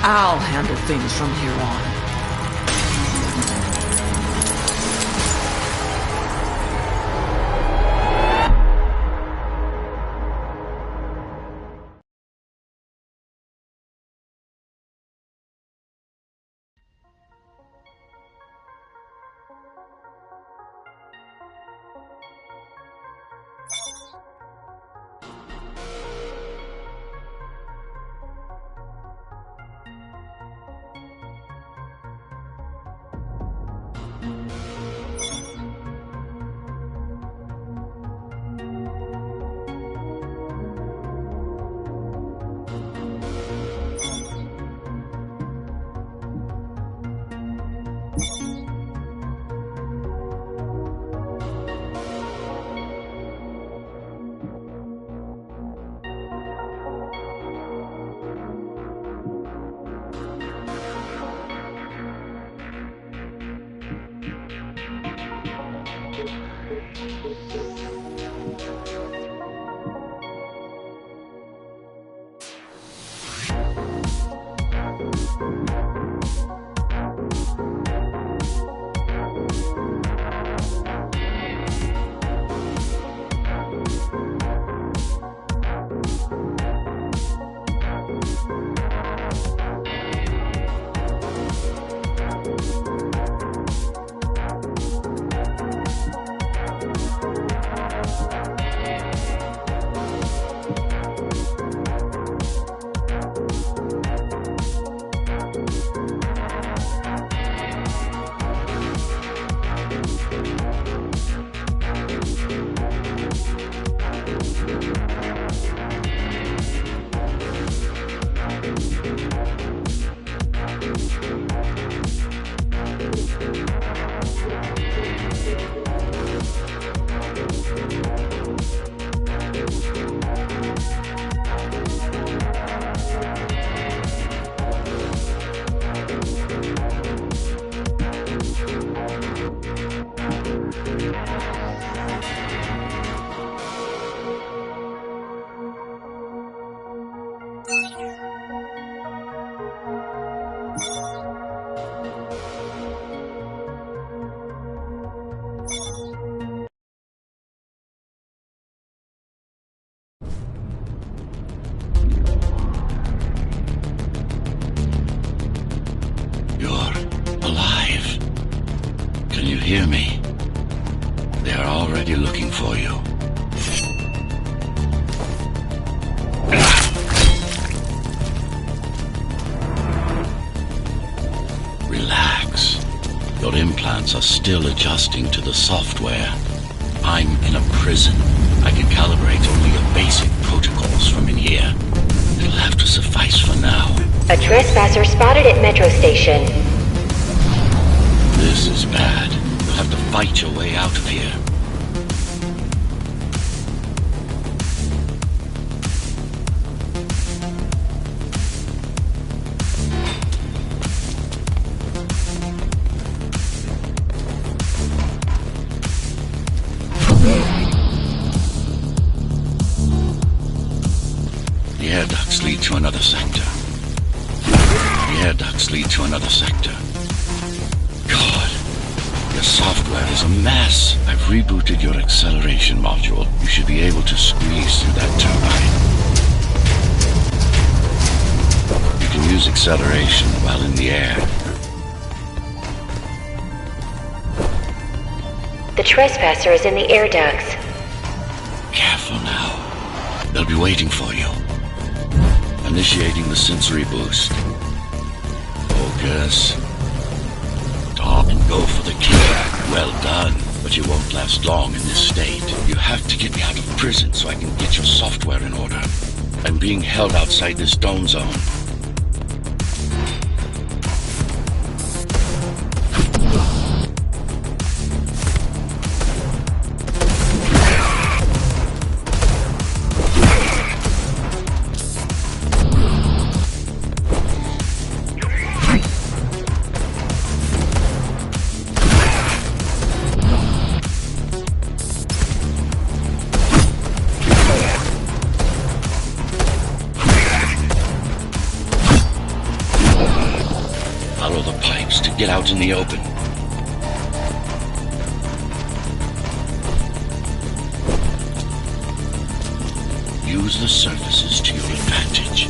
I'll handle things from here on. Hear me. They are already looking for you. Relax. Your implants are still adjusting to the software. I'm in a prison. I can calibrate only your basic protocols from in here. It'll have to suffice for now. A trespasser spotted at Metro Station. This is bad. You'll have to fight your way out of here. The air ducts lead to another sector. The air ducts lead to another sector. God, your software is a mess. I've rebooted your acceleration module. You should be able to squeeze through that turbine. You can use acceleration while in the air. The trespasser is in the air ducts. Careful now. They'll be waiting for you. Initiating the sensory boost. Focus. Go for the kill. Well done. But you won't last long in this state. You have to get me out of prison so I can get your software in order. I'm being held outside this dome zone. Follow the pipes to get out in the open. Use the surfaces to your advantage.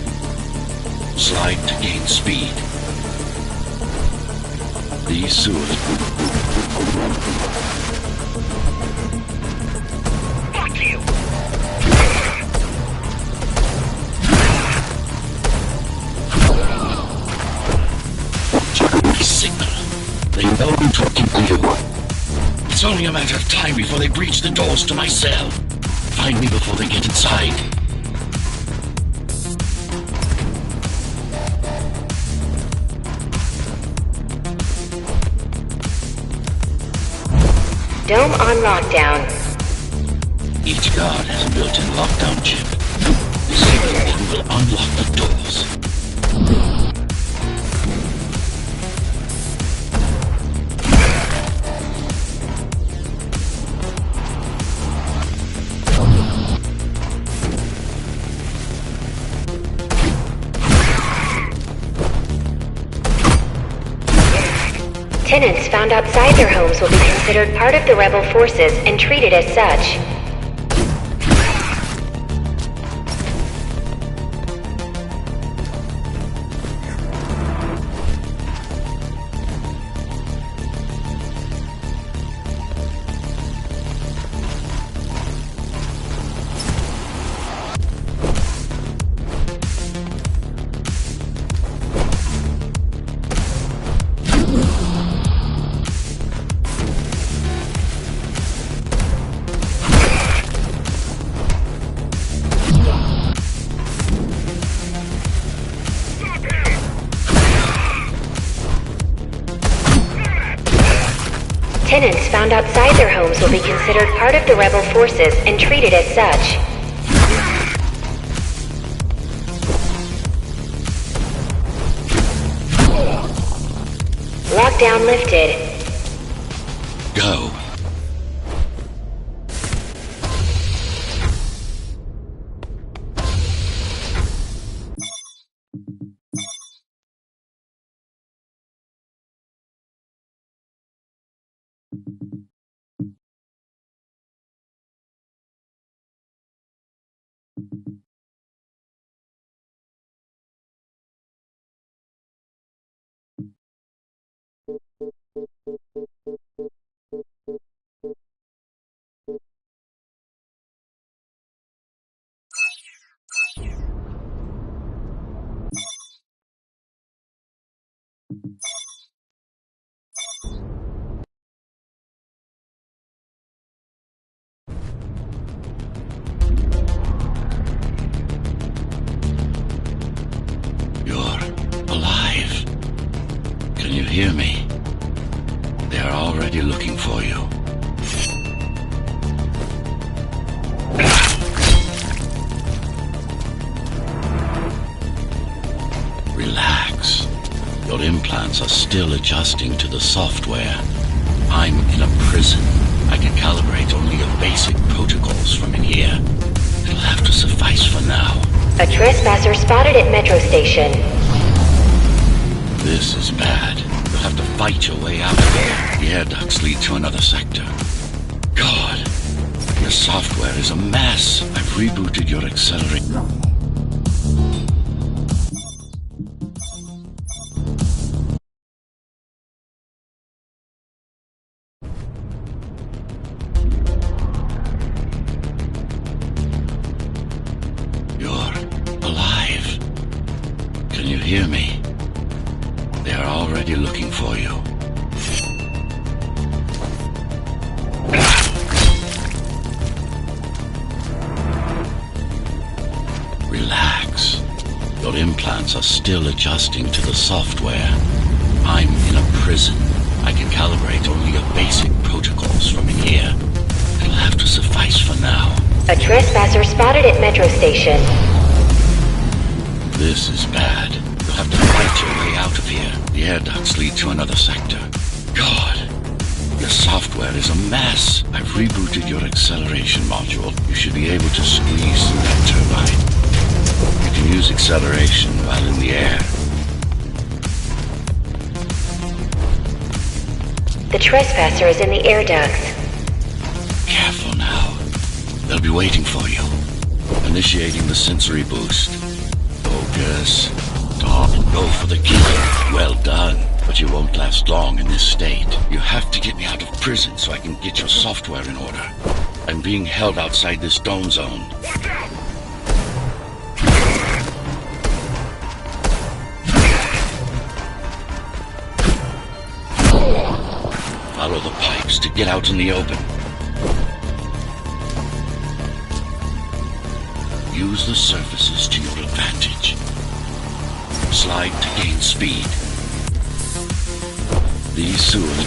Slide to gain speed. These sewers... Fuck you! Signal. They know I'm talking to you. It's only a matter of time before they breach the doors to my cell. Find me before they get inside. Dome on lockdown. Each guard has a built-in lockdown chip. Disabling them will unlock the doors. Tenants found outside their homes will be considered part of the rebel forces and treated as such. Tenants found outside their homes will be considered part of the rebel forces and treated as such. Lockdown lifted. Go. Can you hear me? They are already looking for you. Relax. Your implants are still adjusting to the software. I'm in a prison. I can calibrate only the basic protocols from in here. It'll have to suffice for now. A trespasser spotted at Metro Station. This is bad. You'll have to fight your way out of here. The air ducts lead to another sector. God, your software is a mess. I've rebooted your accelerator. You're alive. Can you hear me? They are already looking for you. implants are still adjusting to the software. I'm in a prison. I can calibrate only your basic protocols from in here. It'll have to suffice for now. A trespasser spotted at Metro Station. This is bad. You'll have to fight your way out of here. The air ducts lead to another sector. God, your software is a mess. I've rebooted your acceleration module. You should be able to squeeze through that turbine. You can use acceleration while in the air. The trespasser is in the air ducts. Careful now. They'll be waiting for you. Initiating the sensory boost. Focus. Stop and go for the kill. Well done. But you won't last long in this state. You have to get me out of prison so I can get your software in order. I'm being held outside this dome zone. Follow the pipes to get out in the open. Use the surfaces to your advantage. Slide to gain speed. These sewers...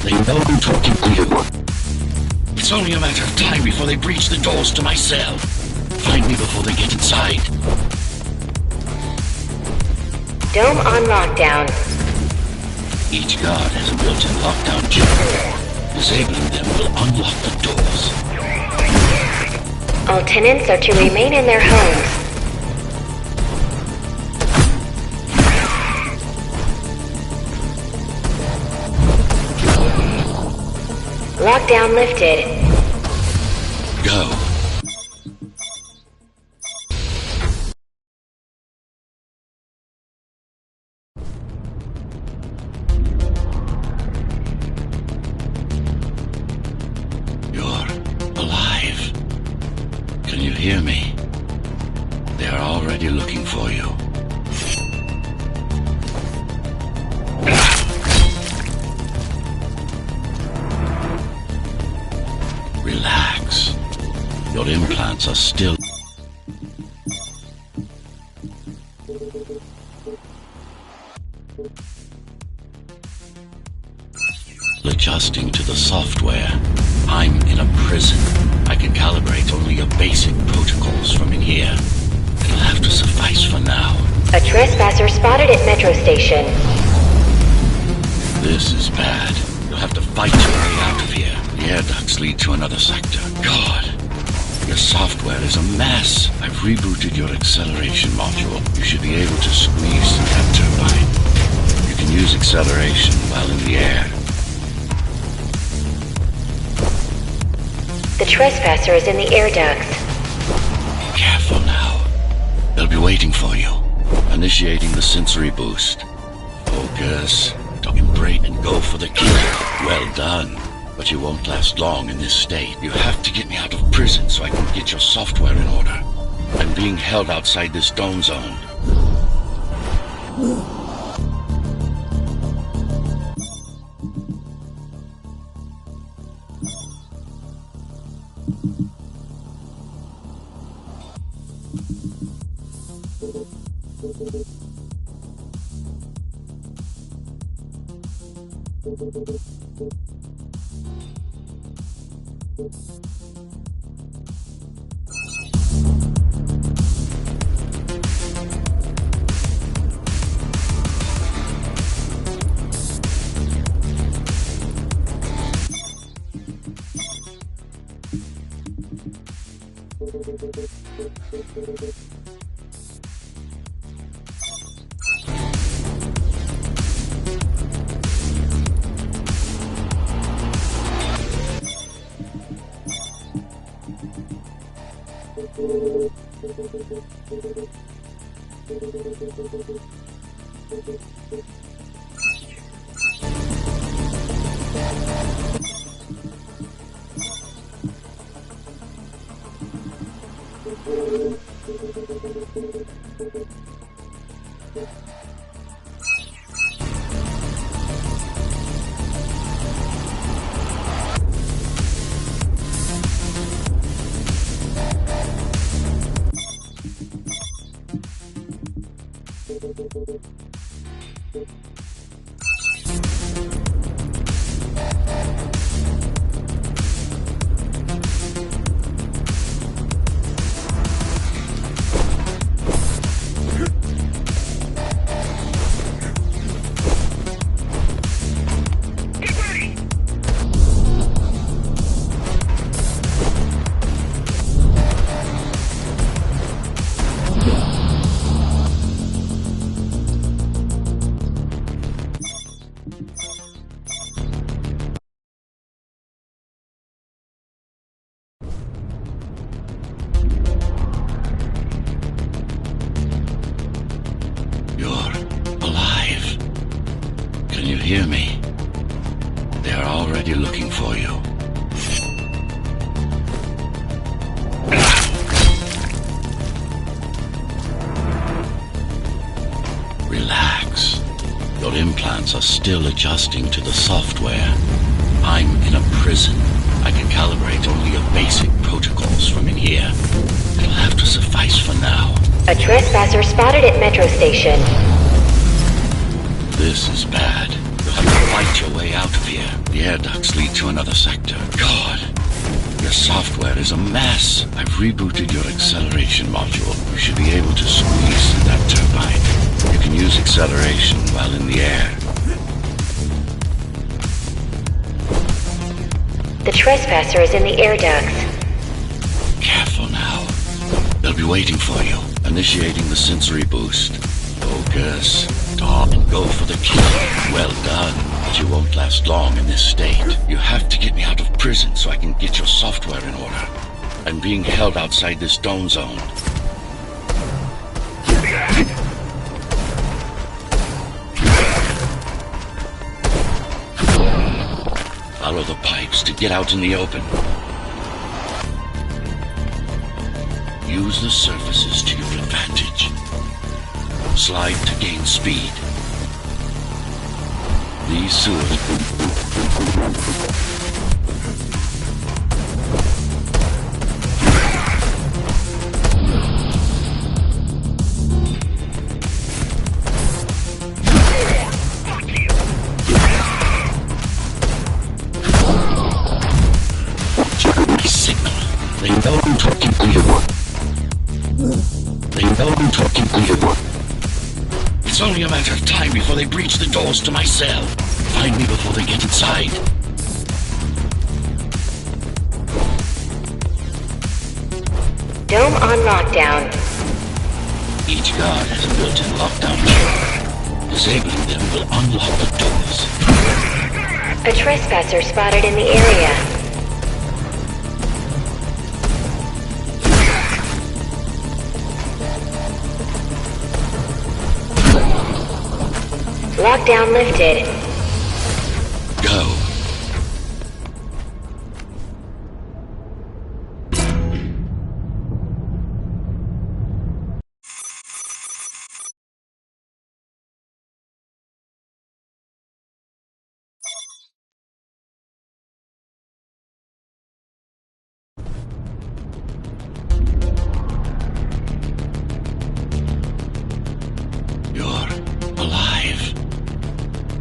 They know I'm talking to you. It's only a matter of time before they breach the doors to my cell. Find me before they get inside. Dome on lockdown. Each guard has a built-in lockdown chip. Disabling them will unlock the doors. All tenants are to remain in their homes. Lockdown lifted. Go. You're alive. Can you hear me? They are already looking for you. Relax. Your implants are still... adjusting to the software. I'm in a prison. I can calibrate only your basic protocols from in here. It'll have to suffice for now. A trespasser spotted at Metro Station. This is bad. You'll have to fight your way out of here. The air ducts lead to another sector. God, your software is a mess. I've rebooted your acceleration module. You should be able to squeeze through that turbine. You can use acceleration while in the air. The trespasser is in the air ducts. Careful now. They'll be waiting for you. Initiating the sensory boost. Focus. Don't break and go for the kill. Well done. But you won't last long in this state. You have to get me out of prison so I can get your software in order. I'm being held outside this dome zone. Hear me. They are already looking for you. Relax. Your implants are still adjusting to the software. I'm in a prison. I can calibrate only your basic protocols from in here. It'll have to suffice for now. A trespasser spotted at Metro Station. This is bad. You'll have to fight your way out of here. The air ducts lead to another sector. God, your software is a mess. I've rebooted your acceleration module. You should be able to squeeze through that turbine. You can use acceleration while in the air. The trespasser is in the air ducts. Careful now. They'll be waiting for you. Initiating the sensory boost. Focus. Talk and go for the kill. Well done. But you won't last long in this state. You have to get me out of prison so I can get your software in order. I'm being held outside this dome zone. Follow the pipes to get out in the open. Use the surfaces to your advantage. Slide to gain speed. These sewers... signal. They know I'm talking to you. They know I'm talking to you. It's only a matter of time before they breach the doors to my cell. Find me before they get inside. Dome on lockdown. Each guard has a built-in lockdown chip. Disabling them will unlock the doors. A trespasser spotted in the area. Lockdown lifted. Go.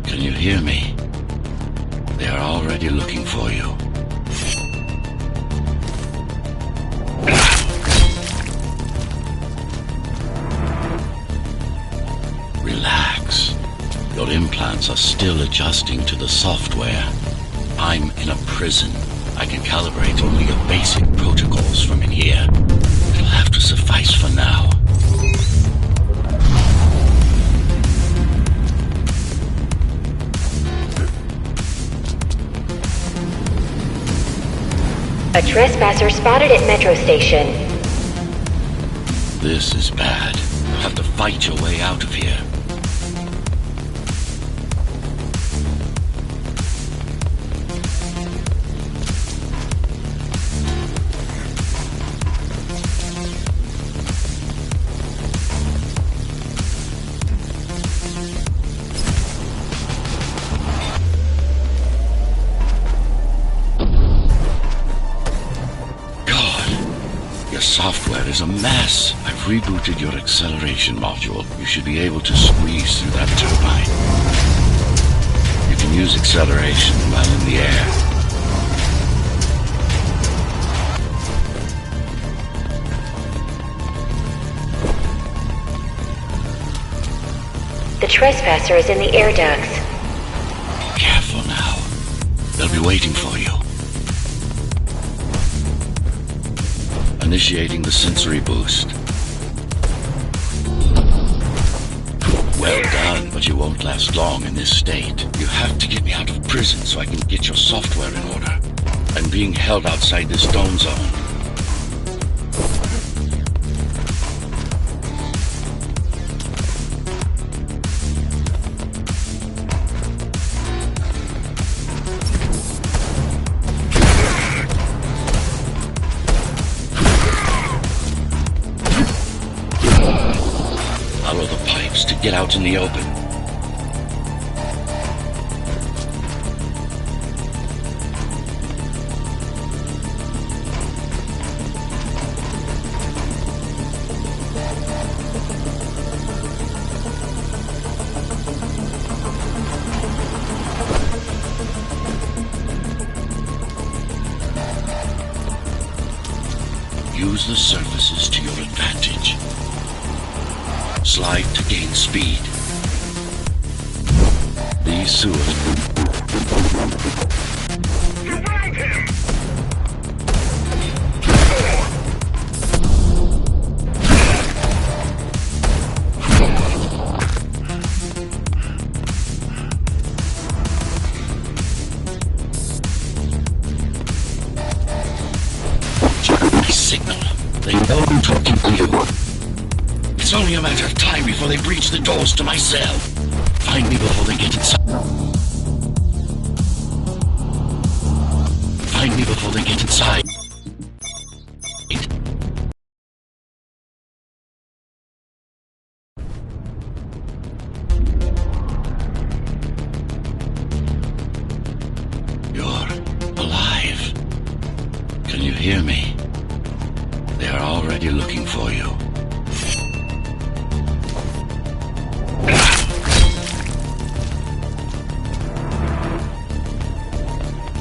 Can you hear me? They are already looking for you. Relax. Your implants are still adjusting to the software. I'm in a prison. I can calibrate only your basic protocols from in here. It'll have to suffice for now. A trespasser spotted at Metro Station. This is bad. You'll have to fight your way out of here. Your software is a mess. I've rebooted your acceleration module. You should be able to squeeze through that turbine. You can use acceleration while in the air. The trespasser is in the air ducts. Careful now. They'll be waiting for you. Initiating the sensory boost. Well done, but you won't last long in this state. You have to get me out of prison so I can get your software in order. I'm being held outside this dome zone. Follow the pipes to get out in the open. Use the surfaces to your advantage. Slide to gain speed. These sewers... Surround him! My signal. They know I'm talking to you. It's only a matter of time before they breach the doors to my cell. Find me before they get inside. Find me before they get inside. You're alive. Can you hear me? They are already looking for you.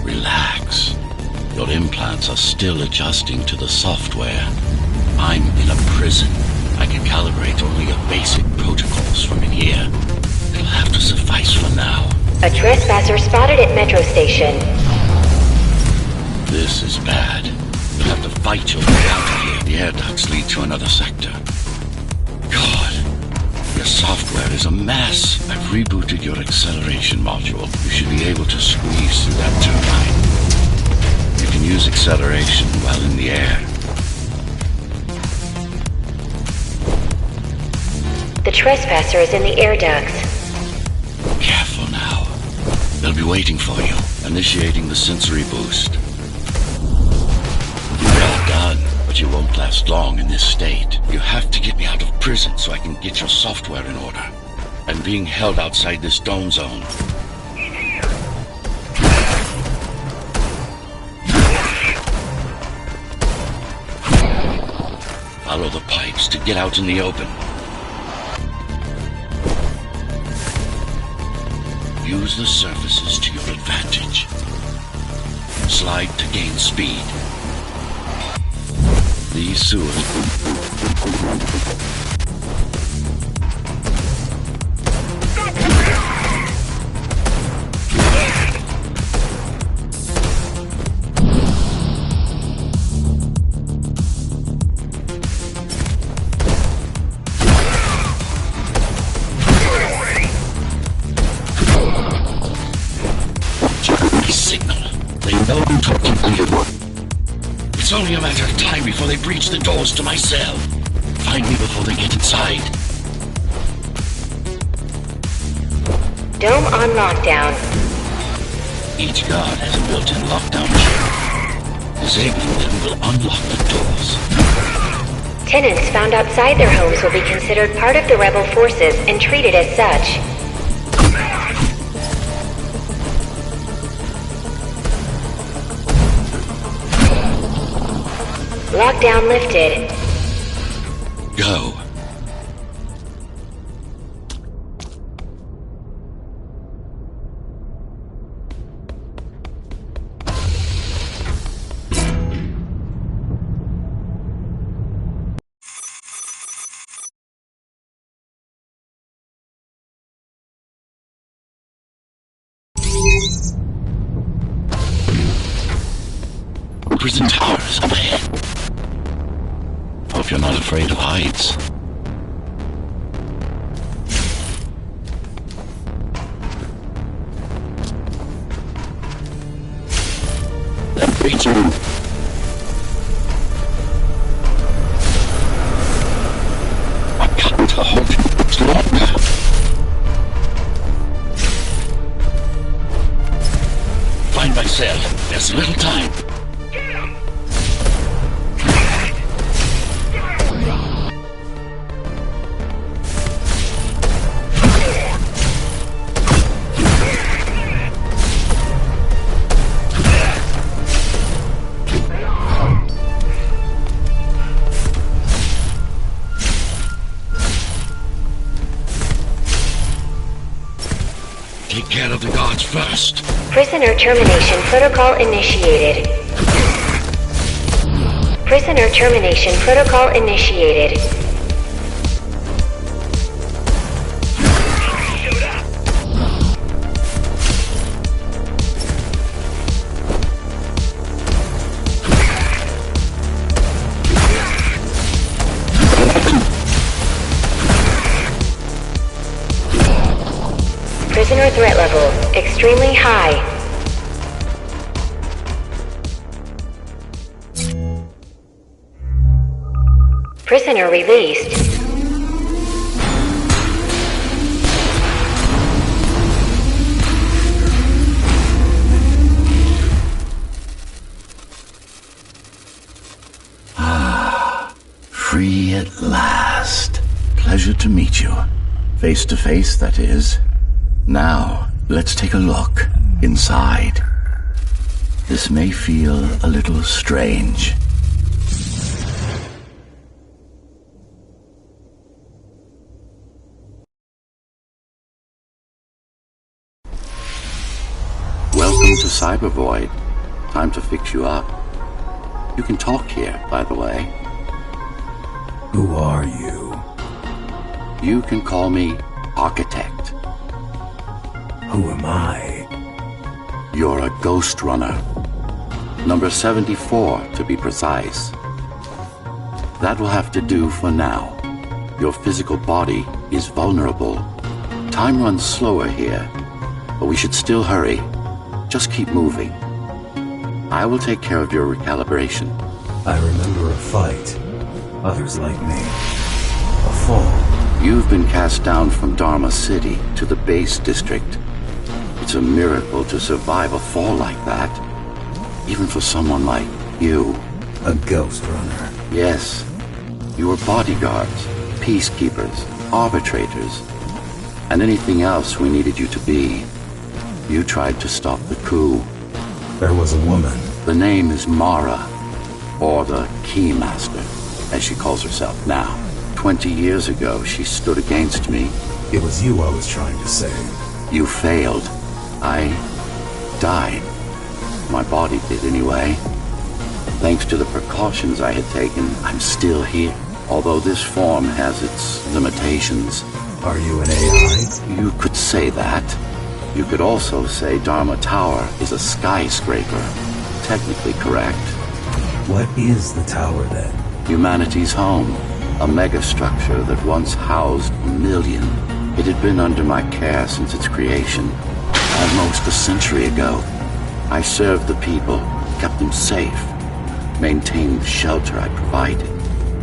Relax. Your implants are still adjusting to the software. I'm in a prison. I can calibrate only your basic protocols from in here. It'll have to suffice for now. A trespasser spotted at Metro Station. This is bad. You'll have to fight your way out of here. The air ducts lead to another sector. God, your software is a mess. I've rebooted your acceleration module. You should be able to squeeze through that turbine. You can use acceleration while in the air. The trespasser is in the air ducts. Careful now. They'll be waiting for you. Initiating the sensory boost. Well done, but you won't last long in this state. You have to get me out of prison so I can get your software in order. I'm being held outside this dome zone. Follow the pipes to get out in the open. Use the surfaces to your advantage. Slide to gain speed. These sewers... know I'm talking to you. It's only a matter of time before they breach the doors to my cell. Find me before they get inside. Dome on lockdown. Each guard has a built-in lockdown chip. Disabling them will unlock the doors. Tenants found outside their homes will be considered part of the rebel forces and treated as such. Lockdown lifted. go. Prison towers up ahead. Hope you're not afraid of heights. That creature. I've got to hold it longer. Find my cell. There's little time. Take care of the guards first. Prisoner termination protocol initiated. Prisoner termination protocol initiated. Prisoner threat level extremely high. Prisoner released. Free at last. Pleasure to meet you. Face to face, that is. Now, let's take a look inside. This may feel a little strange. Welcome to Cyber Void. Time to fix you up. You can talk here, by the way. Who are you? You can call me Architect. Who am I? You're a Ghostrunner. Number 74, to be precise. That will have to do for now. Your physical body is vulnerable. Time runs slower here, but we should still hurry. Just keep moving. I will take care of your recalibration. I remember a fight. Others like me. A fall. You've been cast down from Dharma City to the base district. It's a miracle to survive a fall like that. Even for someone like you. A Ghostrunner. Yes. You were bodyguards, peacekeepers, arbitrators, and anything else we needed you to be. You tried to stop the coup. There was a woman. The name is Mara, or the Keymaster, as she calls herself now. 20 years ago, she stood against me. It was you I was trying to save. You failed. I died. My body did anyway. Thanks to the precautions I had taken, I'm still here. Although this form has its limitations. Are you an AI? You could say that. You could also say Dharma Tower is a skyscraper. Technically correct. What is the tower then? Humanity's home. A megastructure that once housed 1 million. It had been under my care since its creation. Almost a century ago. I served the people, kept them safe, maintained the shelter I provided.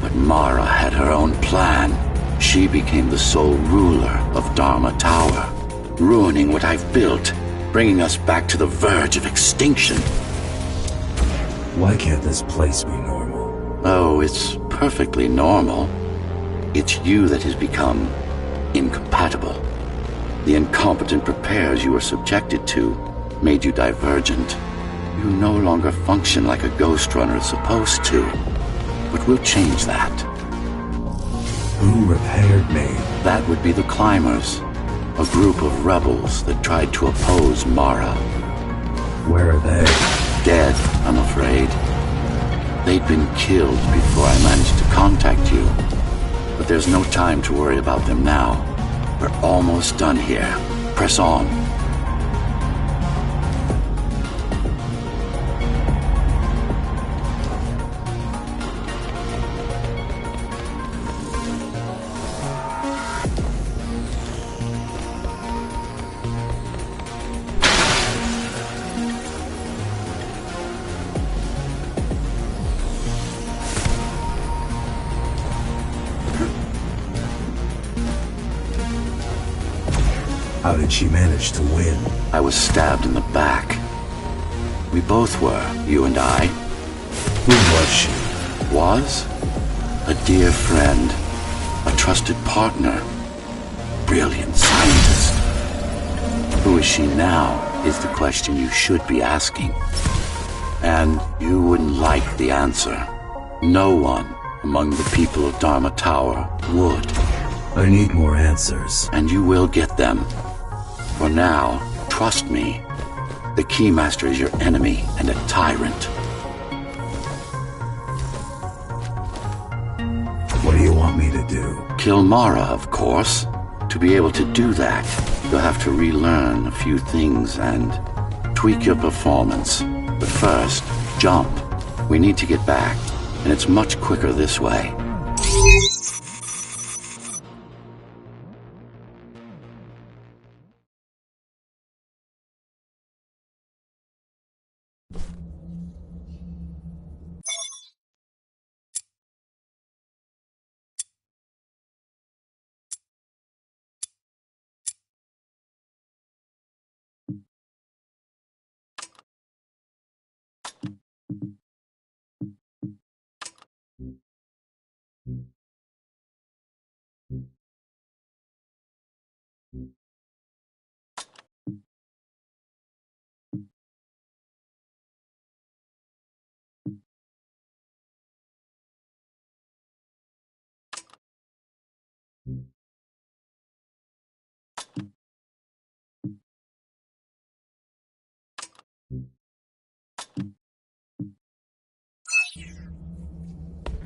But Mara had her own plan. She became the sole ruler of Dharma Tower, ruining what I've built, bringing us back to the verge of extinction. Why can't this place be normal? Oh, it's perfectly normal. It's you that has become incompatible. The incompetent repairs you were subjected to made you divergent. You no longer function like a Ghostrunner is supposed to. But we'll change that. Who repaired me? That would be the Climbers, a group of rebels that tried to oppose Mara. Where are they? Dead, I'm afraid. They'd been killed before I managed to contact you. But there's no time to worry about them now. We're almost done here. Press on. How did she manage to win? I was stabbed in the back. We both were, you and I. Who was she? Was? A dear friend. A trusted partner. Brilliant scientist. Who is she now is the question you should be asking. And you wouldn't like the answer. No one among the people of Dharma Tower would. I need more answers. And you will get them. For now, trust me. The Keymaster is your enemy and a tyrant. What do you want me to do? Kill Mara, of course. To be able to do that, you'll have to relearn a few things and tweak your performance. But first, jump. We need to get back, and it's much quicker this way.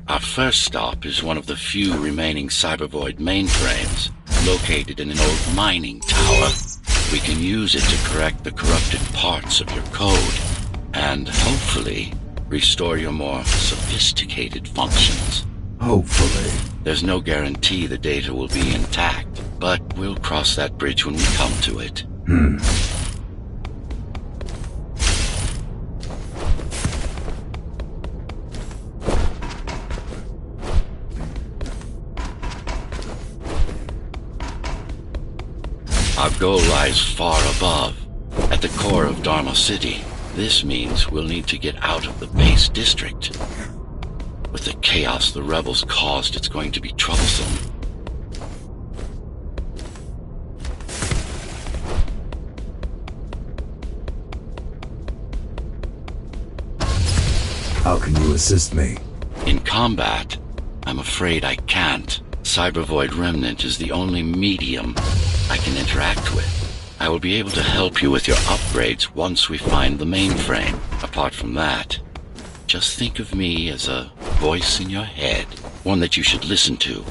Our first stop is one of the few remaining Cybervoid mainframes, located in an old mining tower. We can use it to correct the corrupted parts of your code, and hopefully restore your more sophisticated functions. Hopefully. There's no guarantee the data will be intact, but we'll cross that bridge when we come to it. Our goal lies far above, at the core of Dharma City. This means we'll need to get out of the base district. With the chaos the rebels caused, it's going to be troublesome. How can you assist me? In combat, I'm afraid I can't. Cybervoid Remnant is the only medium I can interact with. I will be able to help you with your upgrades once we find the mainframe. Apart from that, just think of me as a voice in your head, one that you should listen to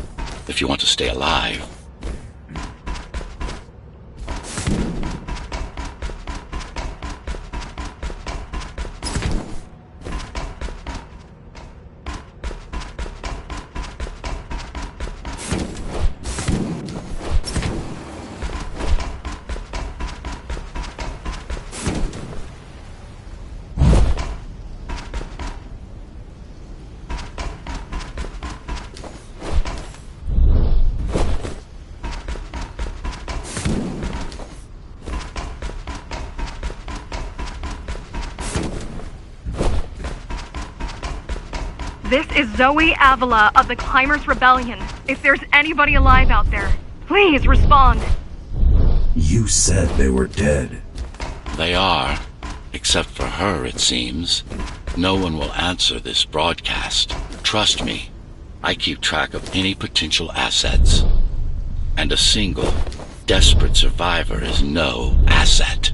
if you want to stay alive. This is Zoe Avila of the Climbers Rebellion. If there's anybody alive out there, please respond. You said they were dead. They are, except for her, it seems. No one will answer this broadcast. Trust me, I keep track of any potential assets. And a single, desperate survivor is no asset.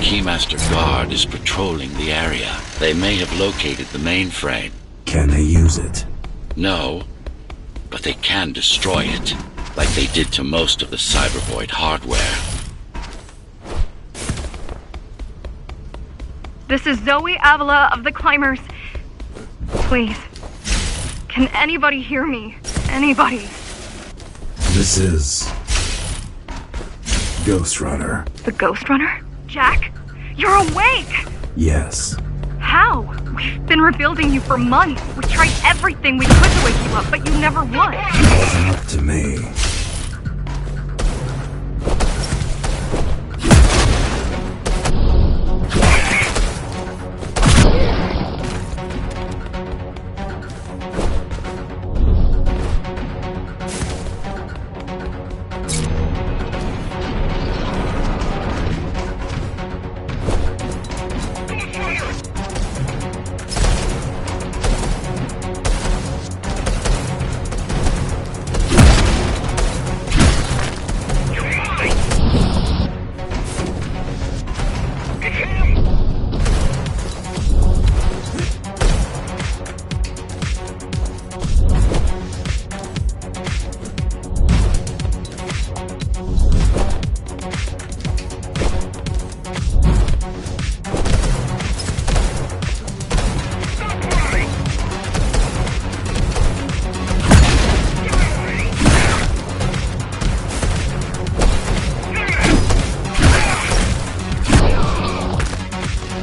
Keymaster Guard is patrolling the area. They may have located the mainframe. Can they use it? No, but they can destroy it, like they did to most of the Cybervoid hardware. This is Zoe Avila of the Climbers. Please, can anybody hear me? Anybody? This is Ghostrunner. The Ghostrunner? Jack? You're awake! Yes. How? We've been rebuilding you for months. We tried everything we could to wake you up, but you never would. It wasn't up to me.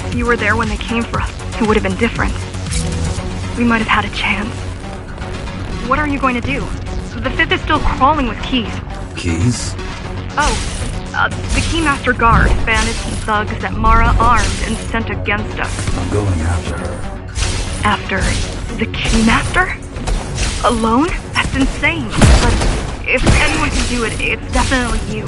If you were there when they came for us, it would have been different. We might have had a chance. What are you going to do? The Fifth is still crawling with keys. Keys? The Keymaster Guard, bandits and thugs that Mara armed and sent against us. I'm going after her. After the Keymaster? Alone? That's insane. But if anyone can do it, it's definitely you.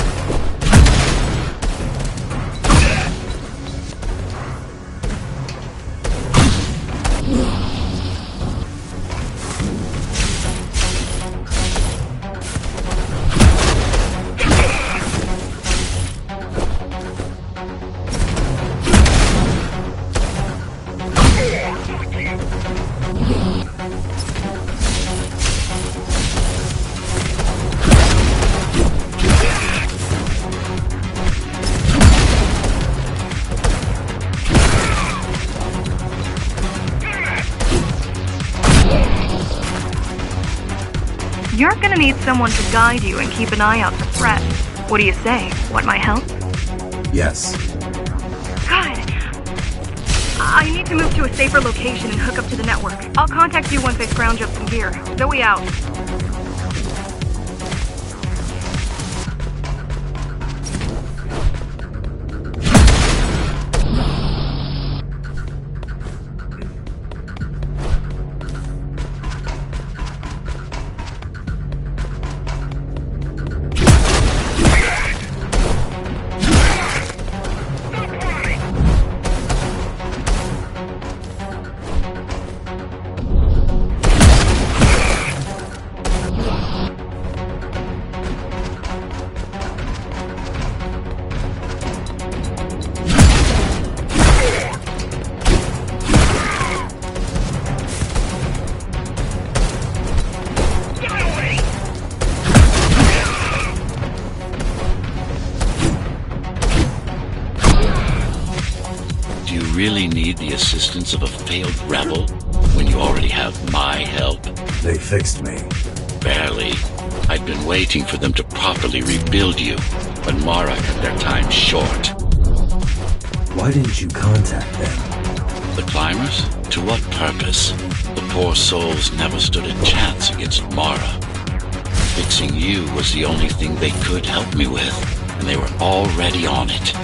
You're gonna need someone to guide you and keep an eye out for threats. What do you say? Want my help? Yes. Good. I need to move to a safer location and hook up to the network. I'll contact you once I scrounge up some gear. Zoe out. really need the assistance of a failed rebel when you already have my help? They fixed me. Barely. I'd been waiting for them to properly rebuild you, but Mara cut their time short. Why didn't you contact them? The climbers? To what purpose? The poor souls never stood a chance against Mara. Fixing you was the only thing they could help me with, and they were already on it.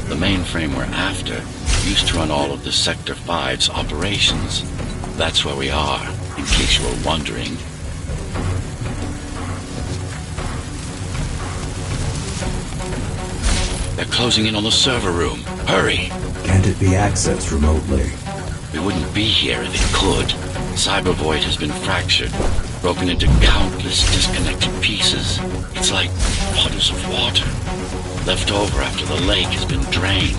The mainframe we're after used to run all of the Sector 5's operations. That's where we are, in case you were wondering. They're closing in on the server room. Hurry! Can't it be accessed remotely? We wouldn't be here if it could. Cyber Void has been fractured, broken into countless disconnected pieces. It's like bodies of water, left over after the lake has been drained.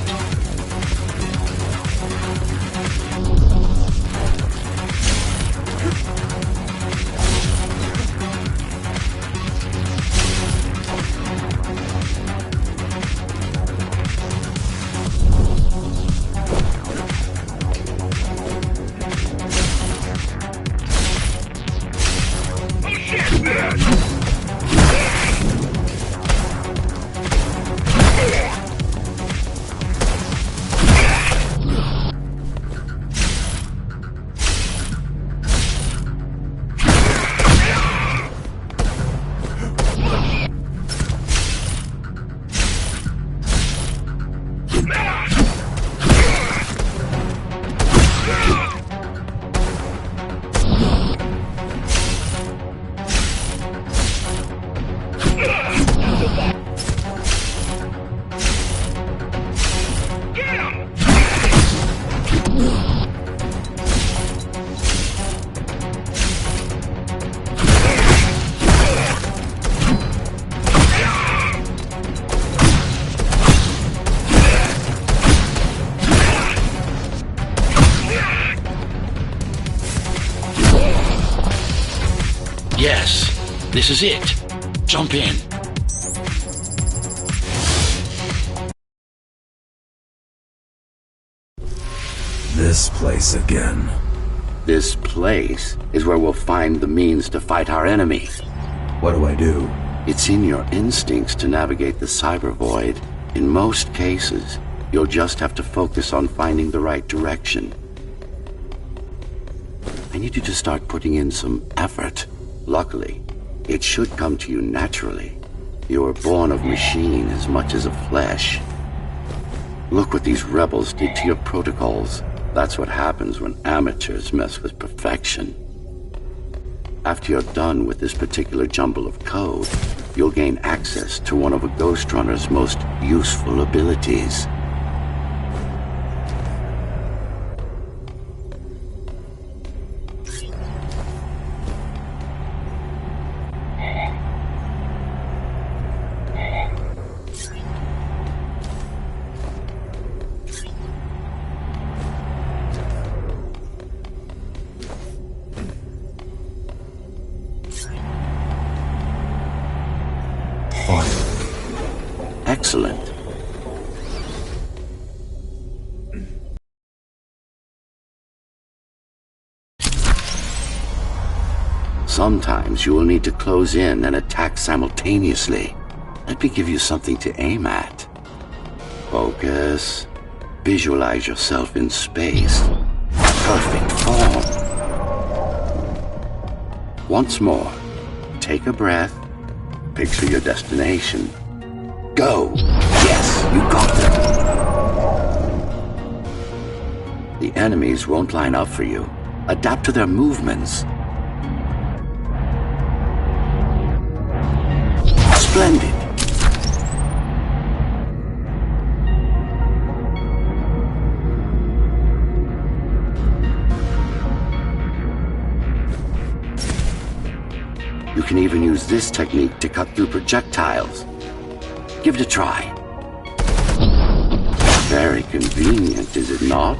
Yes, this is it. Jump in. This place again. This place is where we'll find the means to fight our enemy. What do I do? It's in your instincts to navigate the cyber void. In most cases, you'll just have to focus on finding the right direction. I need you to start putting in some effort. Luckily, it should come to you naturally. You were born of machine as much as of flesh. Look what these rebels did to your protocols. That's what happens when amateurs mess with perfection. After you're done with this particular jumble of code, you'll gain access to one of a Ghostrunner's most useful abilities. Excellent. Sometimes you will need to close in and attack simultaneously. Let me give you something to aim at. Focus. Visualize yourself in space. Perfect form. Once more, take a breath. Picture your destination. Go! Yes, you got them! The enemies won't line up for you. Adapt to their movements. Splendid! You can even use this technique to cut through projectiles. Give it a try. Very convenient, is it not?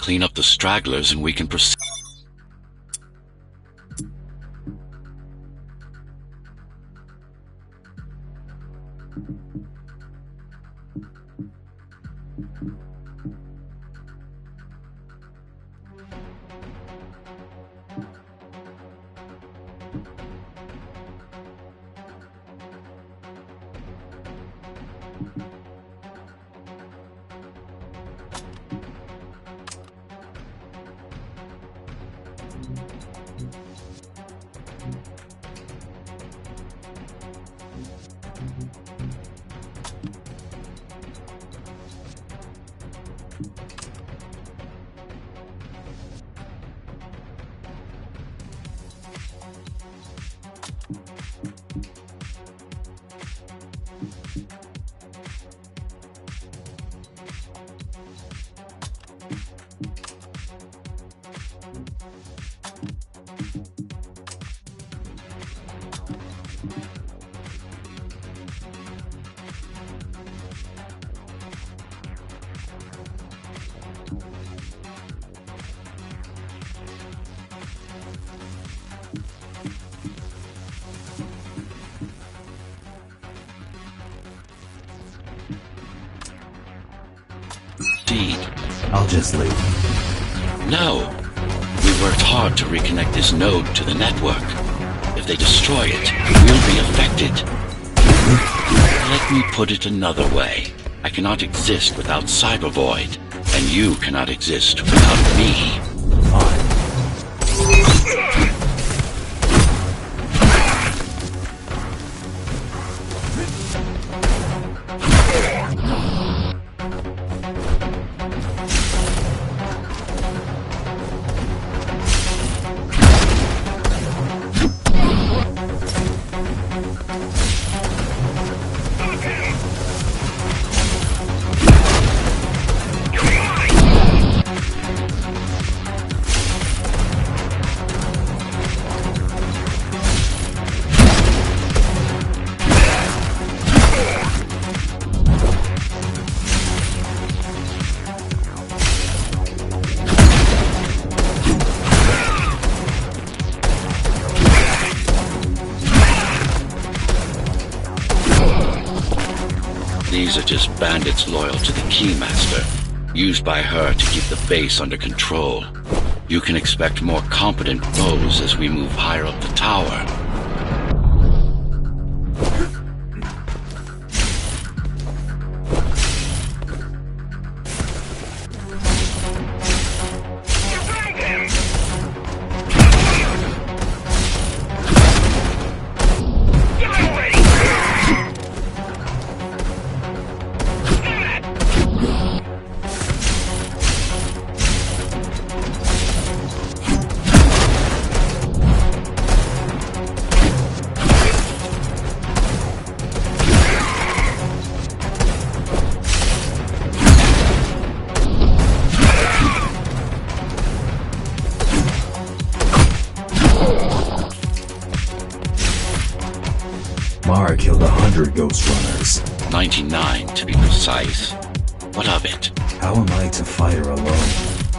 Clean up the stragglers and we can proceed. I'll just leave. No. We worked hard to reconnect this node to the network. If they destroy it, we'll be affected. Let me put it another way. I cannot exist without Cybervoid, and you cannot exist without me. Fine. These are just bandits loyal to the Keymaster, used by her to keep the base under control. You can expect more competent foes as we move higher up the tower. Mara killed 100 Ghostrunners. 99 to be precise. What of it? How am I to fight her alone?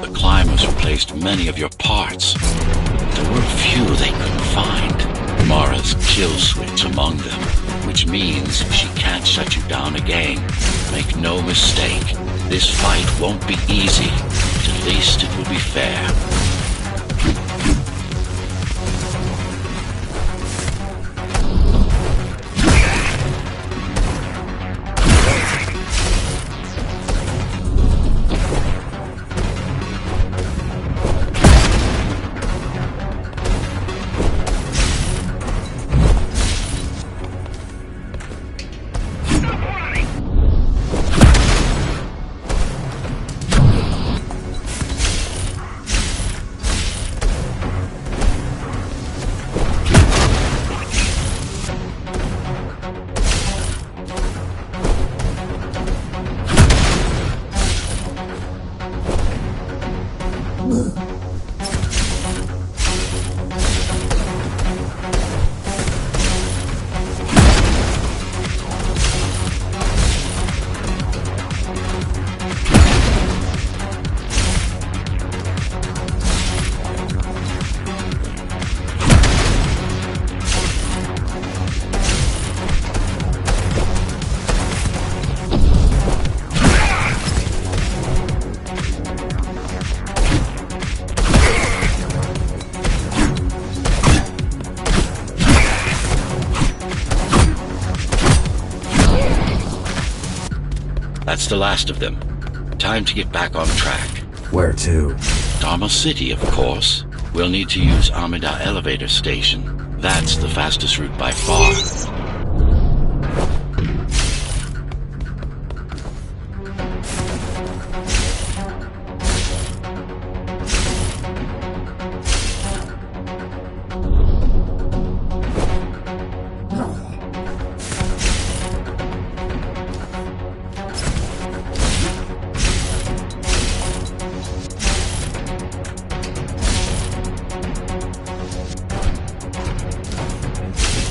The climbers replaced many of your parts. There were few they couldn't find. Mara's kill switch among them, which means she can't shut you down again. Make no mistake, this fight won't be easy, but at least it will be fair. That's the last of them. Time to get back on track. Where to? Dharma City, of course. We'll need to use Amida Elevator Station. That's the fastest route by far.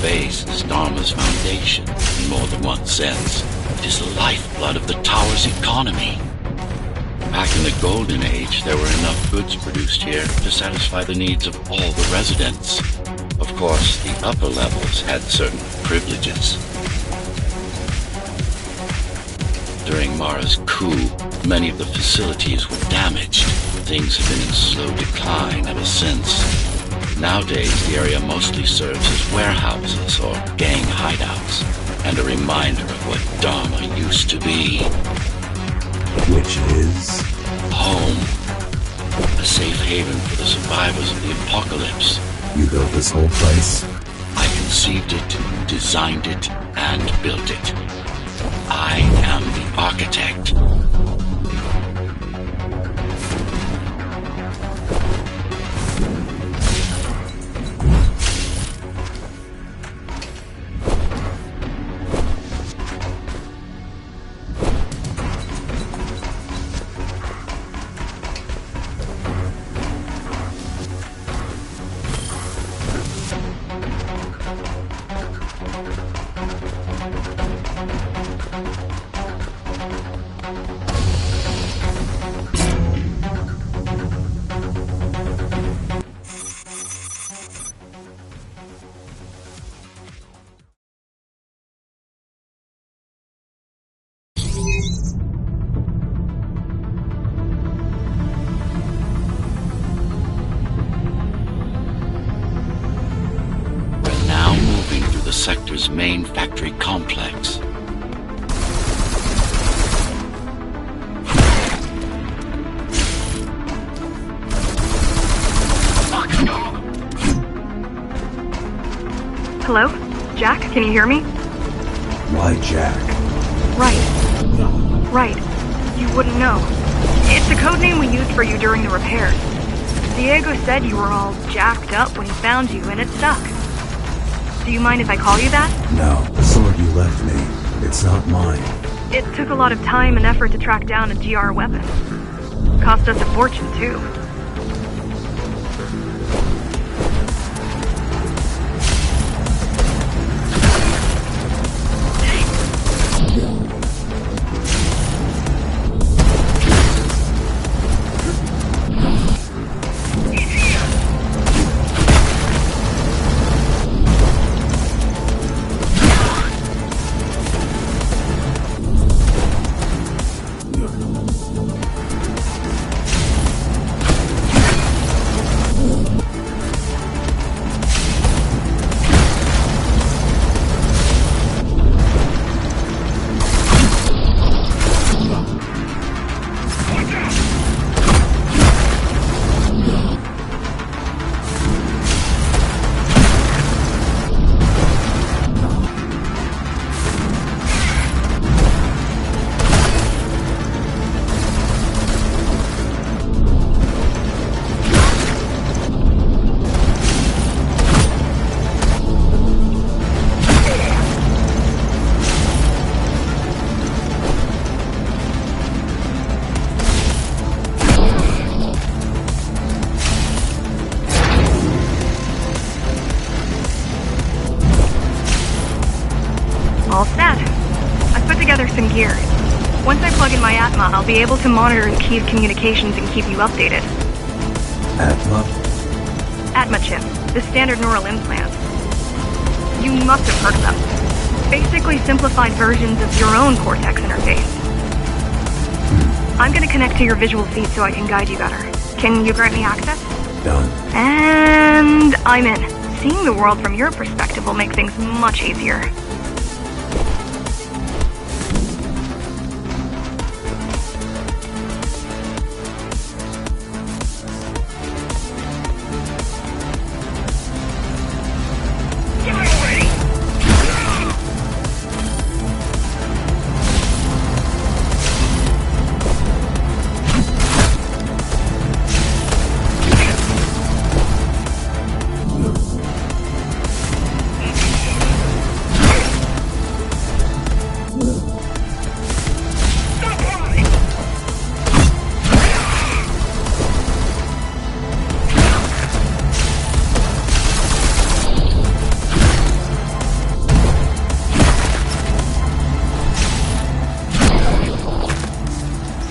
Base is Dharma's foundation, in more than one sense. It is the lifeblood of the tower's economy. Back in the Golden Age, there were enough goods produced here to satisfy the needs of all the residents. Of course, the upper levels had certain privileges. During Mara's coup, many of the facilities were damaged. Things have been in slow decline ever since. Nowadays, the area mostly serves as warehouses or gang hideouts, and a reminder of what Dharma used to be. Which is? Home. A safe haven for the survivors of the apocalypse. You built this whole place? I conceived it, designed it, and built it. I am the architect. Sector's main factory complex. Hello? Jack, can you hear me? Why Jack? Right. You wouldn't know. It's the code name we used for you during the repairs. Diego said you were all jacked up when he found you, and it stuck. Do you mind if I call you that? No, the sword you left me, it's not mine. It took a lot of time and effort to track down a GR weapon. Cost us a fortune, too. All set. I've put together some gear. Once I plug in my Atma, I'll be able to monitor the key's communications and keep you updated. Atma? Atma chip, the standard neural implant. You must have heard of them. Basically simplified versions of your own Cortex interface. I'm gonna connect to your visual feed so I can guide you better. Can you grant me access? Done. And I'm in. Seeing the world from your perspective will make things much easier.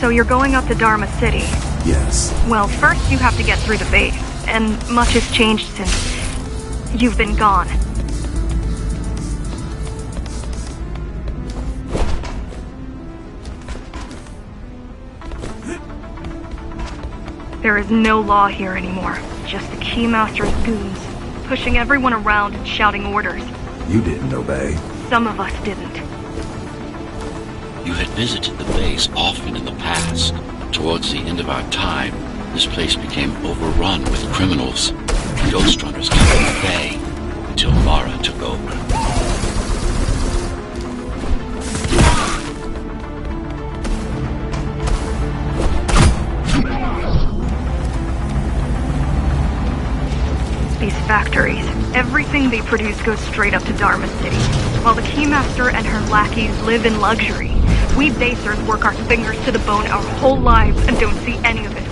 So you're going up to Dharma City? Yes. Well, first you have to get through the base, and much has changed since you've been gone. There is no law here anymore. Just the Keymaster's goons, pushing everyone around and shouting orders. You didn't obey. Some of us didn't. You had visited the base often in the past. Towards the end of our time, this place became overrun with criminals. Ghostrunners kept at bay until Mara took over. These factories, everything they produce goes straight up to Dharma City. While the Keymaster and her lackeys live in luxury, we basers work our fingers to the bone our whole lives and don't see any of it.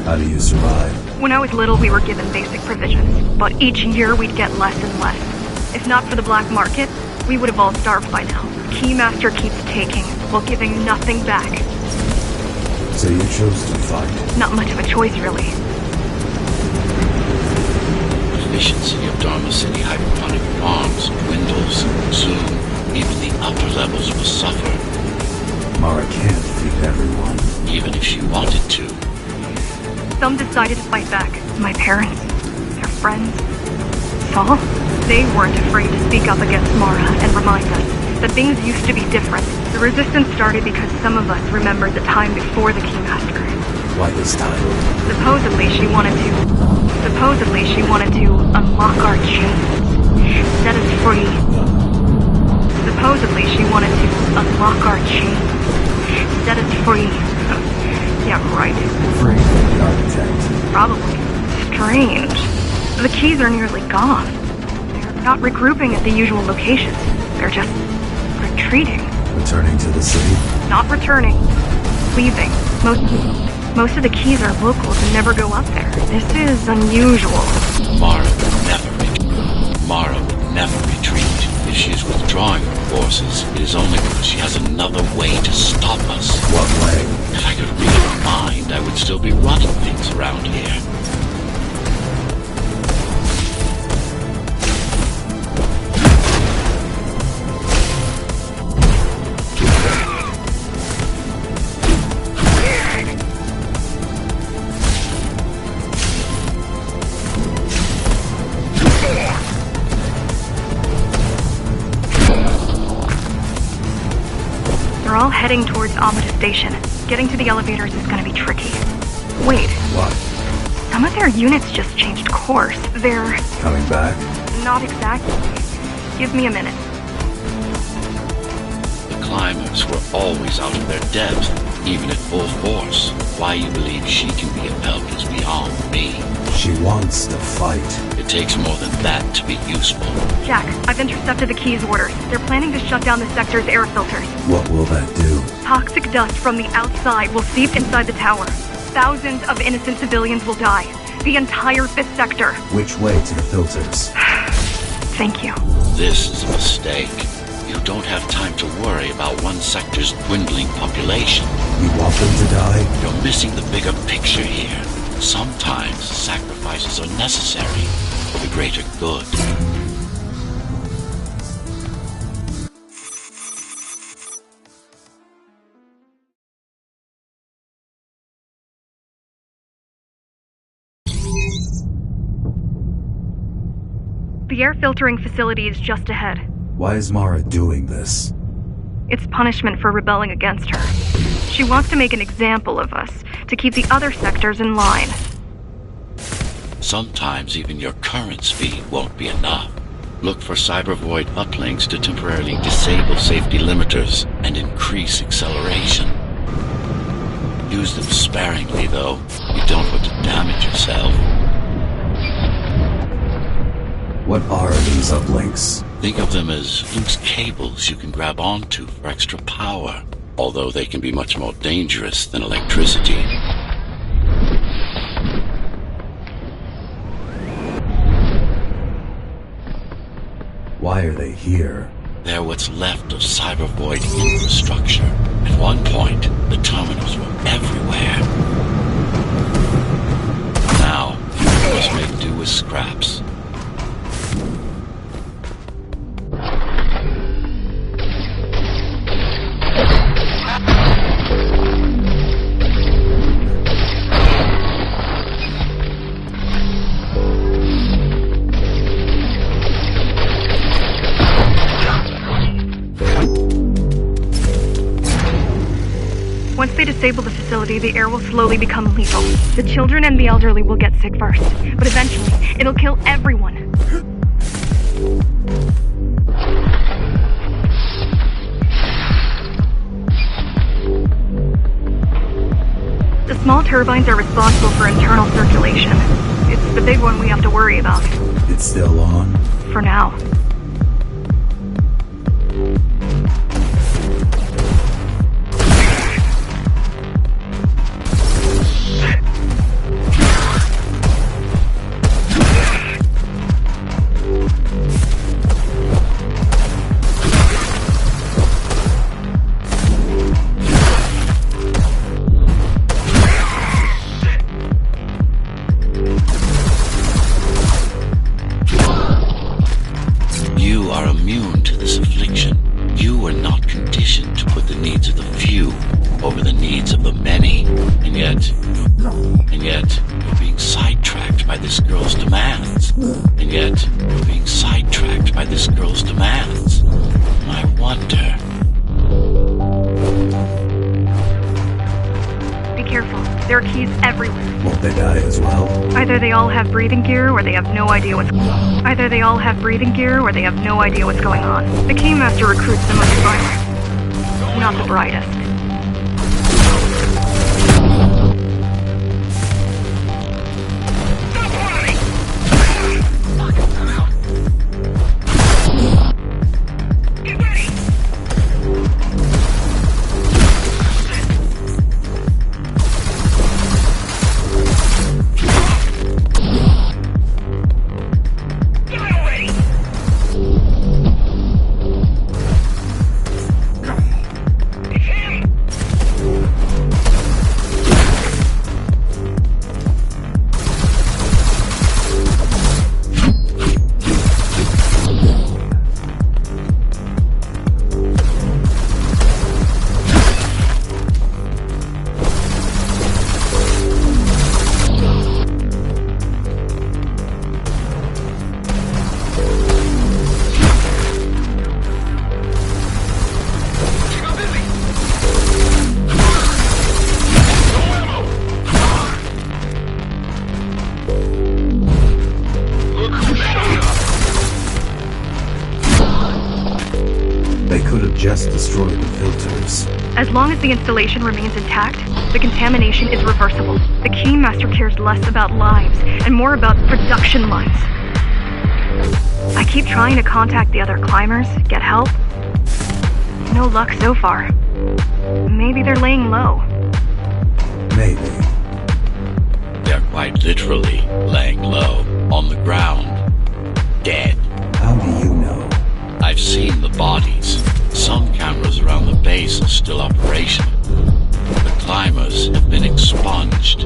How do you survive? When I was little, we were given basic provisions, but each year we'd get less and less. If not for the black market, we would have all starved by now. The Keymaster keeps taking, while giving nothing back. So you chose to fight? Not much of a choice, really. Efficiency of Dharma City hydroponic farms dwindles. Soon, even the upper levels will suffer. Mara can't feed everyone. Even if she wanted to. Some decided to fight back. My parents, their friends, Saul. They weren't afraid to speak up against Mara and remind us that things used to be different. The resistance started because some of us remembered the time before the Keymaster. Why this time? Supposedly she wanted to unlock our chains, set us free. Supposedly she wanted to unlock our chains, set us free. Yeah, right. Free the architect. Probably. Strange. The keys are nearly gone. They're not regrouping at the usual locations. They're just retreating. Returning to the city? Not returning. Leaving. Most of the keys are locals and never go up there. This is unusual. Mara would never retreat. If she is withdrawing her forces, it is only because she has another way to stop us. What way? If I could read her mind, I would still be running things around here. All heading towards Amada Station. Getting to the elevators is gonna be tricky. Wait. What? Some of their units just changed course. They're... Coming back? Not exactly. Give me a minute. The climbers were always out of their depth, even at full force. Why you believe she can be of help is beyond me. She wants to fight. It takes more than that to be useful. Jack, I've intercepted the Keys' orders. They're planning to shut down the sector's air filters. What will that do? Toxic dust from the outside will seep inside the tower. Thousands of innocent civilians will die. The entire 5th sector. Which way to the filters? Thank you. This is a mistake. You don't have time to worry about one sector's dwindling population. You want them to die? You're missing the bigger picture here. Sometimes sacrifices are necessary for the greater good. The air filtering facility is just ahead. Why is Mara doing this? It's punishment for rebelling against her. She wants to make an example of us, to keep the other sectors in line. Sometimes even your current speed won't be enough. Look for cybervoid uplinks to temporarily disable safety limiters and increase acceleration. Use them sparingly, though. You don't want to damage yourself. What are these uplinks? Think of them as loose cables you can grab onto for extra power, although they can be much more dangerous than electricity. Why are they here? They're what's left of cybervoid infrastructure. At one point, the terminals were everywhere. Now, you must make do with scraps. they disable the facility, the air will slowly become lethal. The children and the elderly will get sick first, but eventually, it'll kill everyone. The small turbines are responsible for internal circulation. It's the big one we have to worry about. It's still on? For now. You are immune to this affliction. You are not conditioned to put the needs of the few over the needs of the many. And yet, you're being sidetracked by this girl's demands. And yet, you're being sidetracked by this girl's demands. I wonder. Be careful. There are keys everywhere. Won't they die as well? Either they all have breathing gear or they have no idea what's going on. The Keymaster recruits the most violent, not the brightest. They could have just destroyed the filters. As long as the installation remains intact, the contamination is reversible. The Keymaster cares less about lives and more about production lines. I keep trying to contact the other climbers, get help. No luck so far. Maybe they're laying low. Maybe. They're quite literally laying low on the ground. Dead. How do you know? I've seen the bodies. Some cameras around the base are still operational. The climbers have been expunged.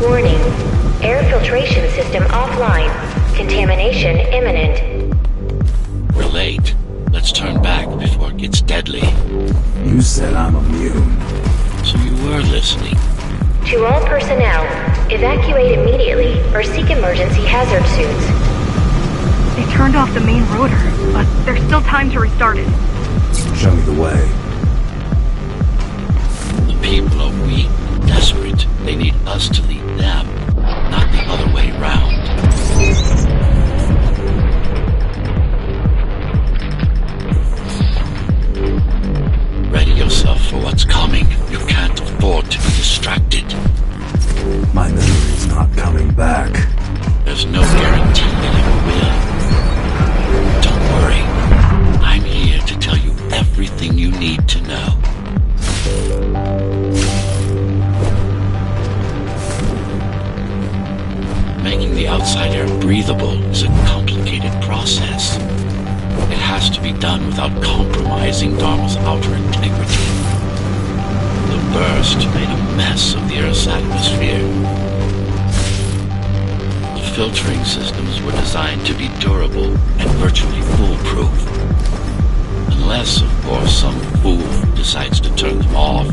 Warning. Air filtration system offline. Contamination imminent. We're late. Let's turn back before it gets deadly. You said I'm immune. So you were listening. To all personnel, evacuate immediately or seek emergency hazard suits. They turned off the main rotor, but there's still time to restart it. Show me the way. The people are weak, desperate. They need us to lead them, not the other way round. breathable is a complicated process. It has to be done without compromising Dharma's outer integrity. The burst made a mess of the Earth's atmosphere. The filtering systems were designed to be durable and virtually foolproof. Unless, of course, some fool decides to turn them off.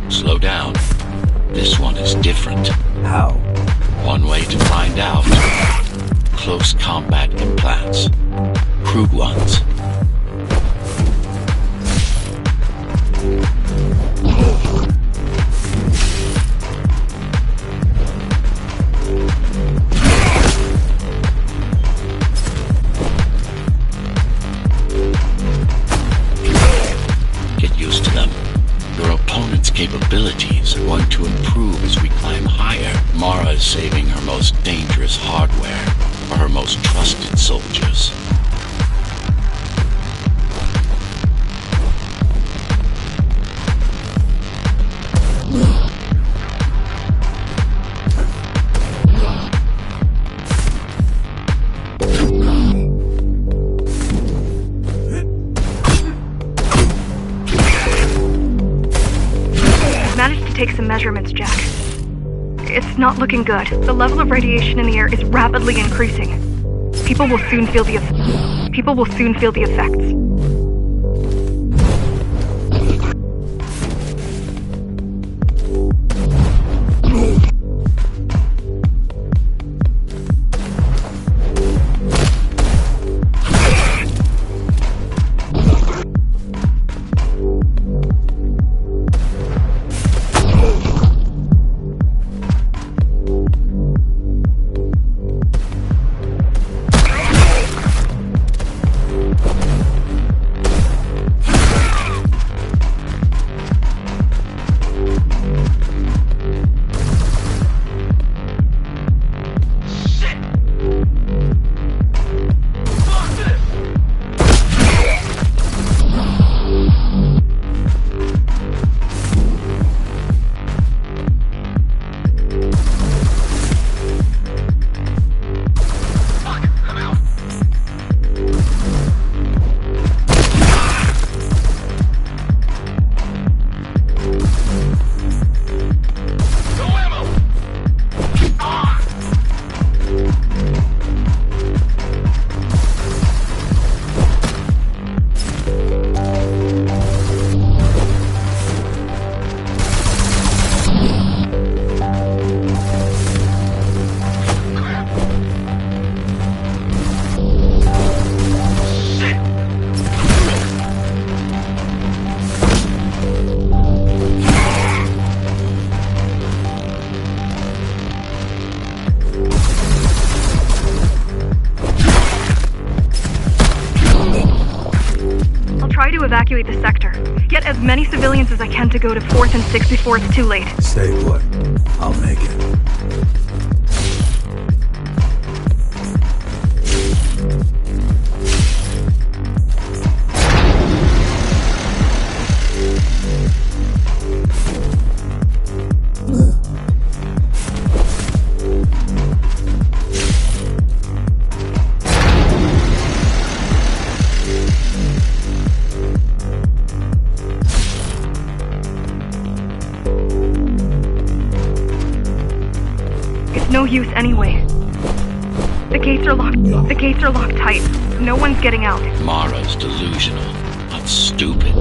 Slow down. This one is different. How? One way to find out. Close combat implants. Crude ones. Get used to them. Your opponent's capabilities are going to improve as we climb higher. Mara is saving her most dangerous hardware for her most trusted soldiers. Managed to take some measurements, Jack. It's not looking good. The level of radiation in the air is rapidly increasing. People will soon feel the effects. To evacuate the sector. Get as many civilians as I can to go to 4th and 6th before it's too late. Stay put. I'll make it. It's no use anyway. The gates are locked. The gates are locked tight. No one's getting out. Mara's delusional, not stupid.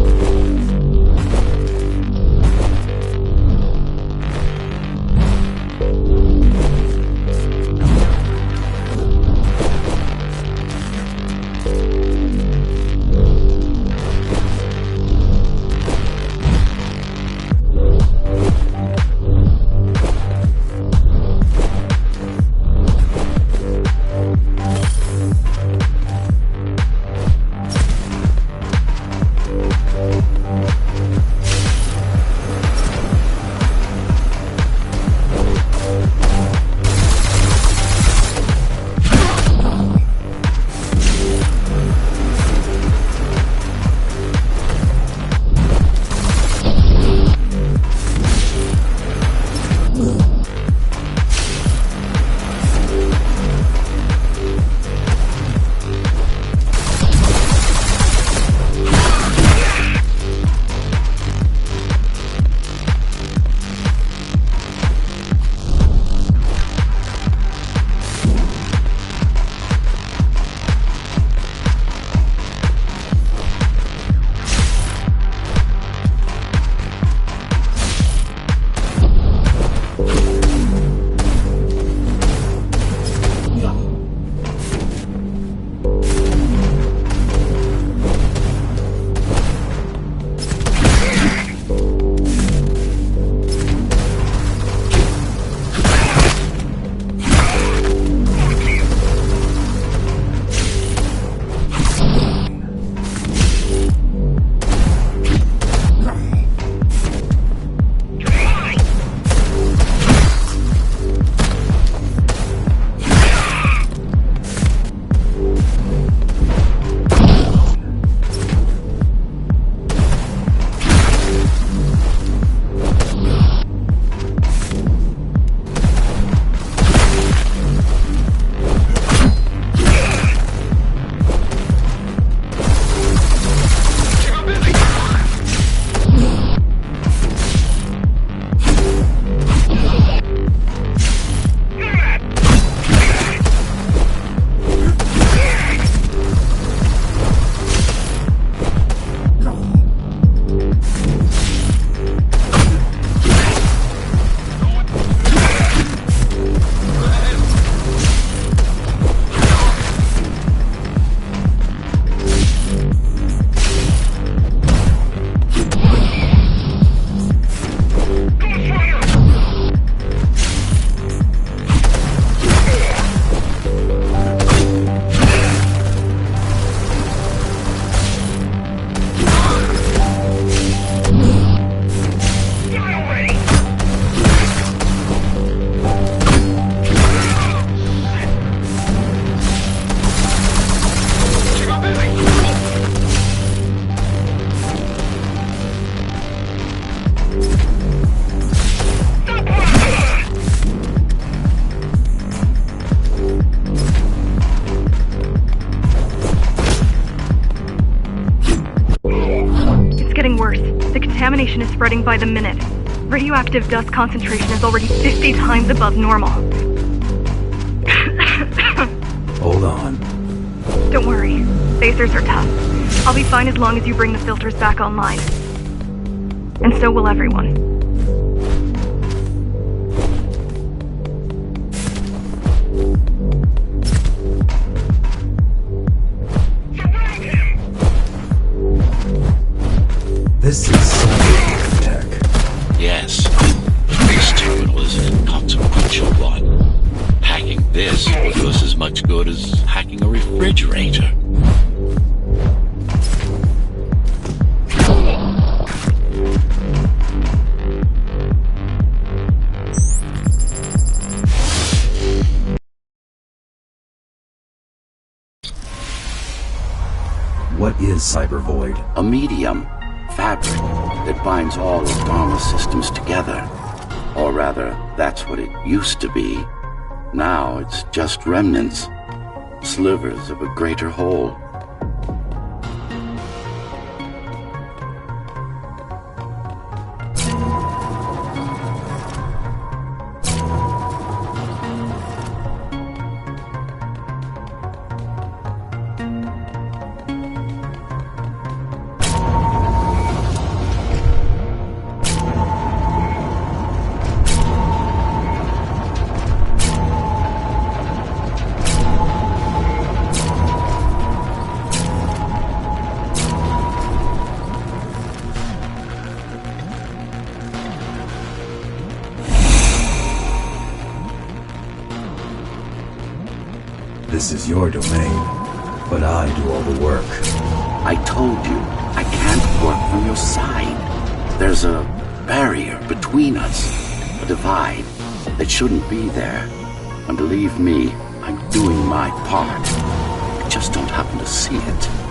Contamination is spreading by the minute. Radioactive dust concentration is already 50 times above normal. Hold on. Don't worry. Phasers are tough. I'll be fine as long as you bring the filters back online. And so will everyone. This is some tech. Yes. This terminal is an inconsequential one. Hacking this will do us as much good as hacking a refrigerator. What is Cyber Void? A medium. Fabric that binds all of Dharma's systems together. Or rather, that's what it used to be. Now it's just remnants, slivers of a greater whole. This is your domain, but I do all the work. I told you, I can't work from your side. There's a barrier between us, a divide that shouldn't be there. And believe me, I'm doing my part. I just don't happen to see it.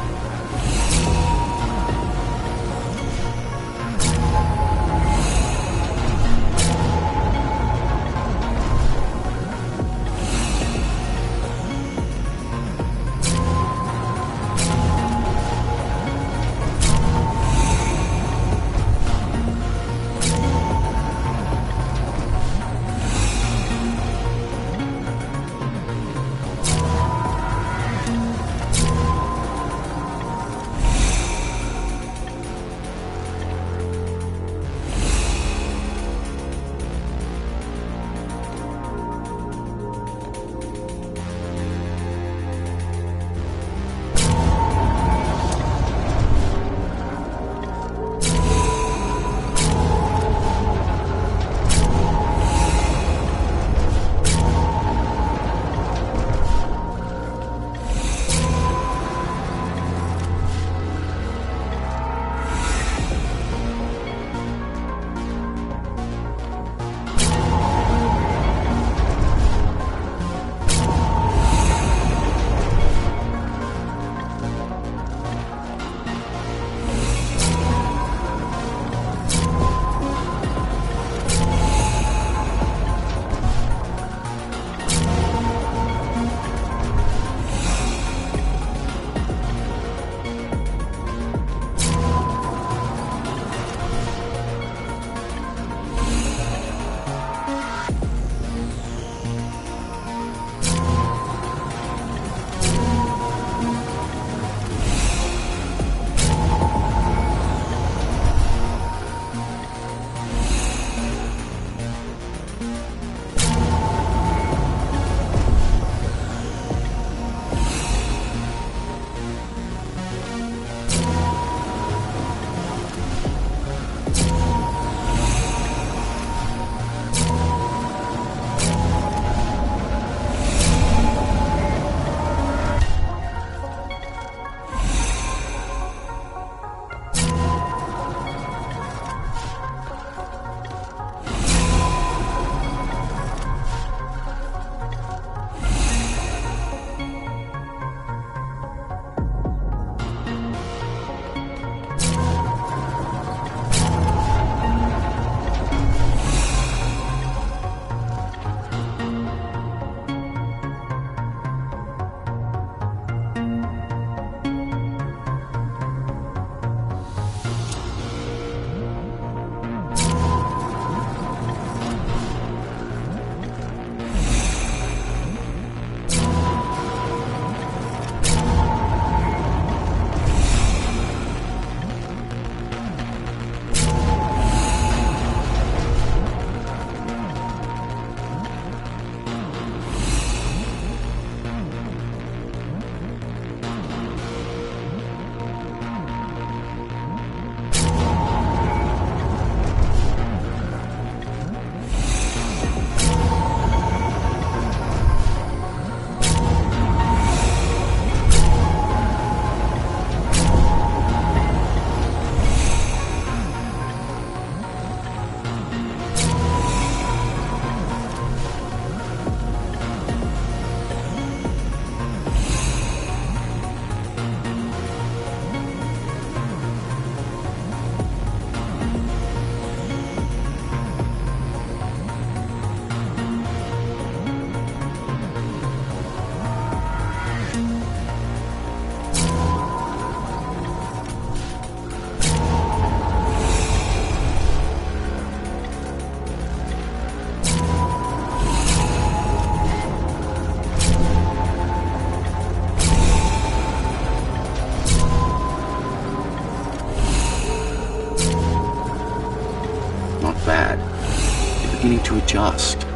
beginning to adjust.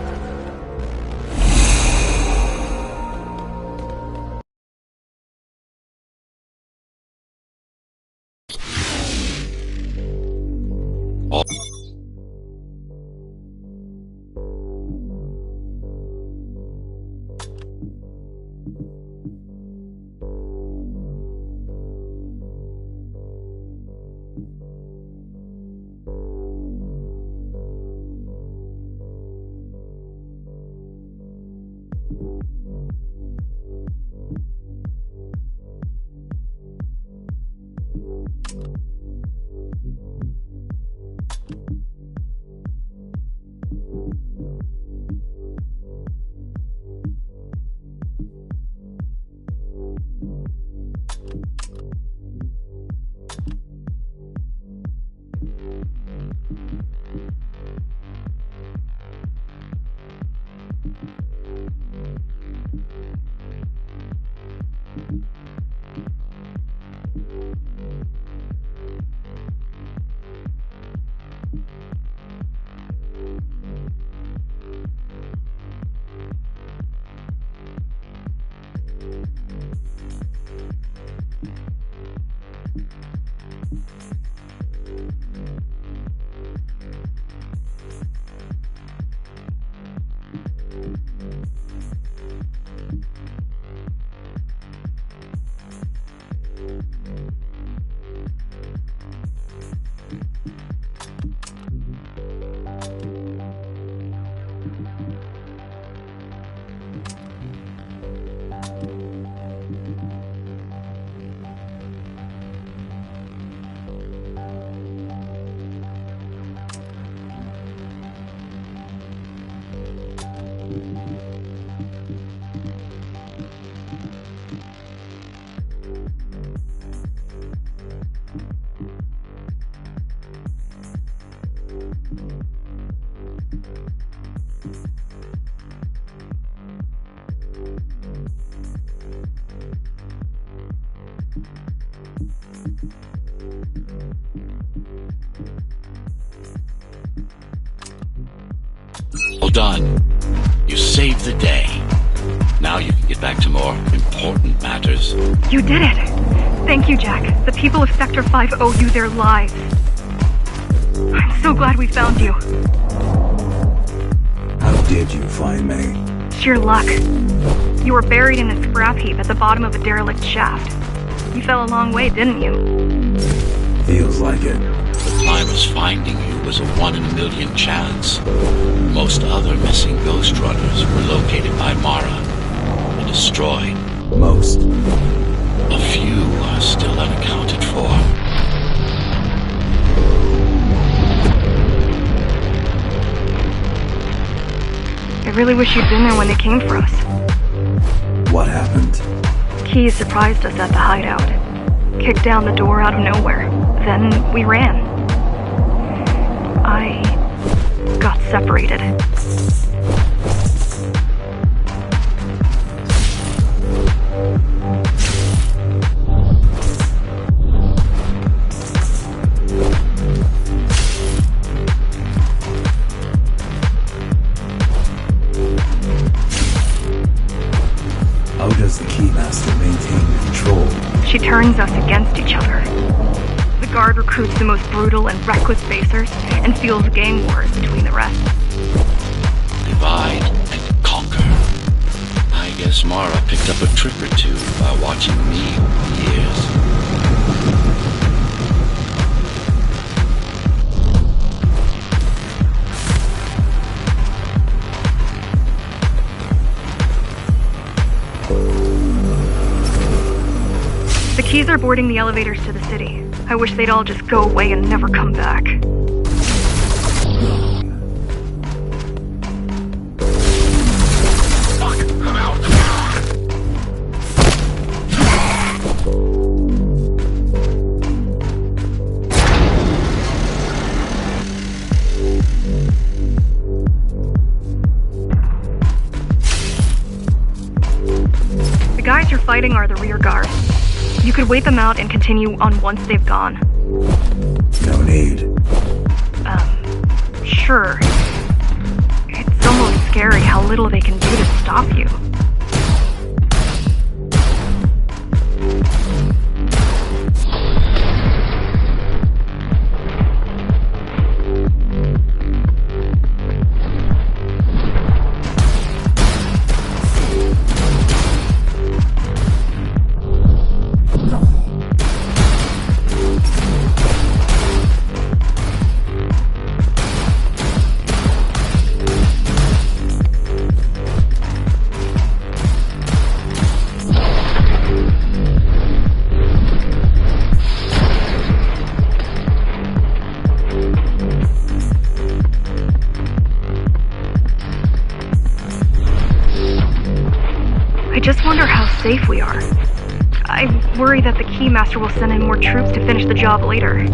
Well done. You saved the day. Now you can get back to more important matters. You did it! Thank you, Jack. The people of Sector 5 owe you their lives. I'm so glad we found you. How did you find me? Sheer luck. You were buried in a scrap heap at the bottom of a derelict shaft. You fell a long way, didn't you? Feels like it. The climbers finding you was a 1 in a million chance. Most other missing Ghostrunners were located by Mara and destroyed. Most. A few are still unaccounted for. I really wish you'd been there when they came for us. What happened? Keys surprised us at the hideout. Kicked down the door out of nowhere. Then we ran. I got separated. How does the Keymaster maintain control? She turns us against each other. The Guard recruits the most brutal and reckless facers and fuels gang wars between the rest. Divide and conquer. I guess Mara picked up a trick or two by watching me over the years. The Keys are boarding the elevators to the city. I wish they'd all just go away and never come back. Fuck, I'm out. The guys you're fighting are the rear guard. You could wait them out and continue on once they've gone. No need. Sure. It's almost scary how little they can do to stop you. just wonder how safe we are. I worry that the Keymaster will send in more troops to finish the job later.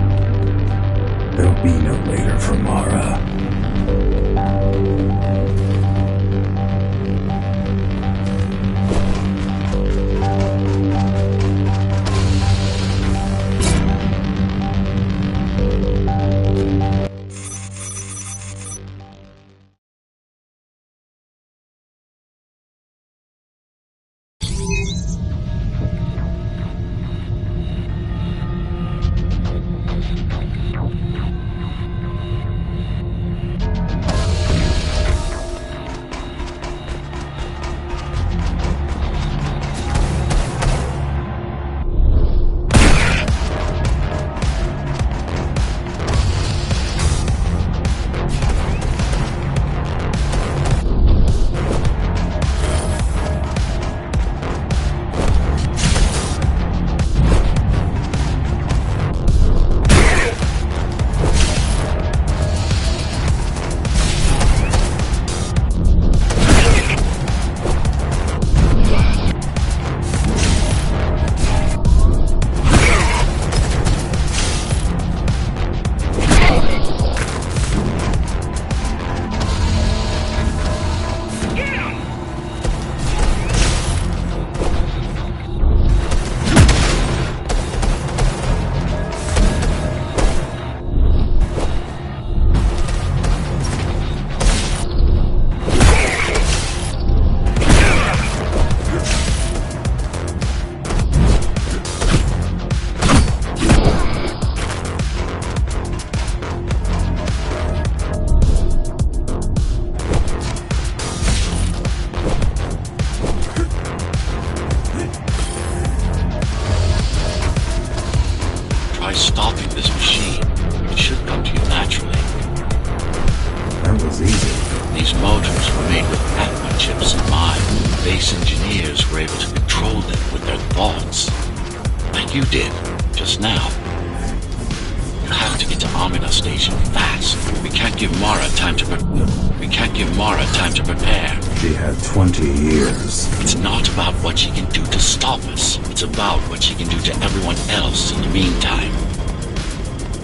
There'll be no later for Mara. Try stopping this machine. It should come to you naturally. That was easy. These motors were made with Atma chips in mind. Base engineers were able to control them with their thoughts. Like you did, just now. You have to get to Amina Station fast. We can't give Mara time to prepare. She had 20 years. It's not about what she can do to stop us. It's about what she can do to everyone else in the meantime.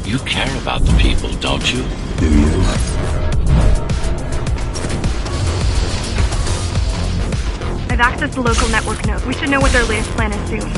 You care about the people, don't you? Do you? I've accessed the local network node. We should know what their latest plan is soon.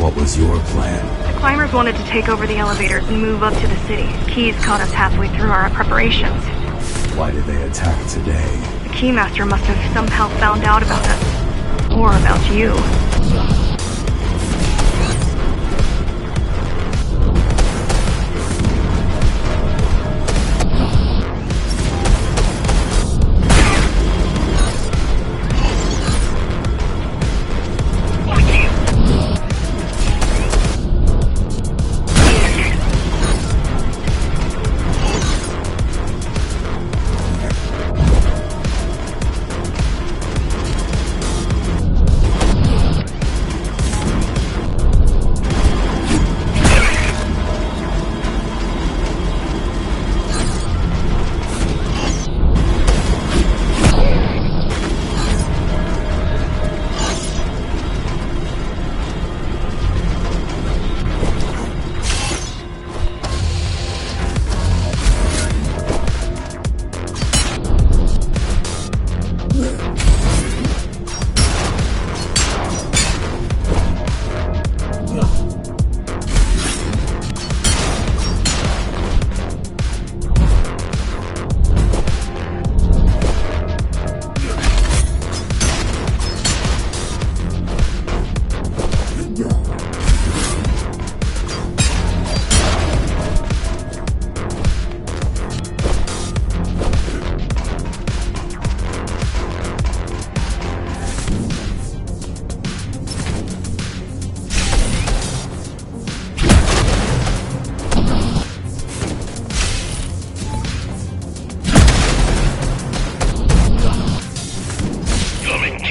What was your plan? The climbers wanted to take over the elevators and move up to the city. Keys caught us halfway through our preparations. Why did they attack today? The Keymaster must have somehow found out about us. Or about you.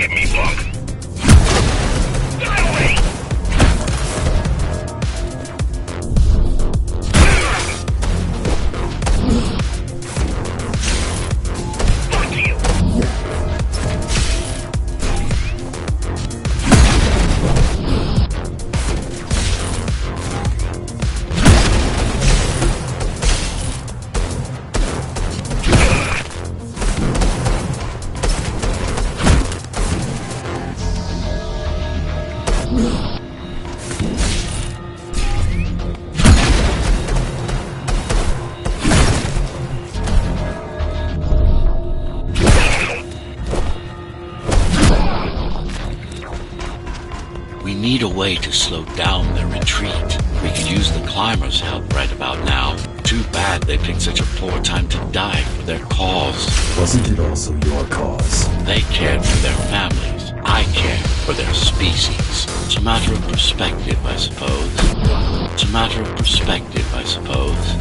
get me, punk. Die already! Fuck you! We need a way to slow down their retreat. We could use the climbers' help right about now. Too bad they picked such a poor time to die for their cause. Wasn't it also your cause? They cared for their families. I cared for their species. It's a matter of perspective, I suppose. It's a matter of perspective, I suppose.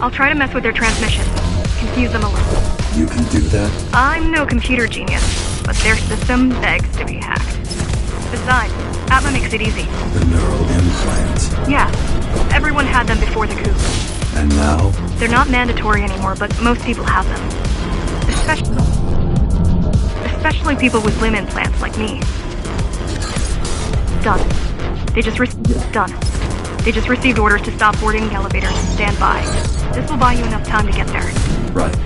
I'll try to mess with their transmission. Confuse them a little. You can do that? I'm no computer genius, but their system begs to be hacked. Besides, Atma makes it easy. The neural implant. Yeah, everyone had them before the coup. And now? They're not mandatory anymore, but most people have them. Especially people with limb implants like me. Done. They just received orders to stop boarding the elevators and stand by. This will buy you enough time to get there. Right.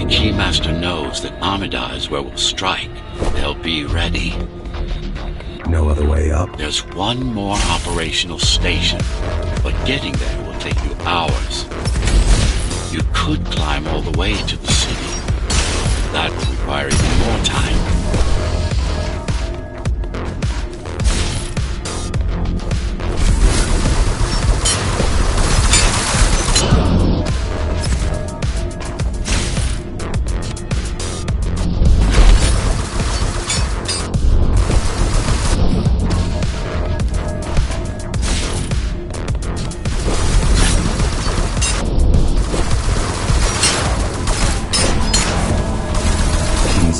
Keymaster knows that Amida is where we'll strike. They'll be ready. No other way up? There's one more operational station, but getting there will take you hours. You could climb all the way to the city. That would require even more time.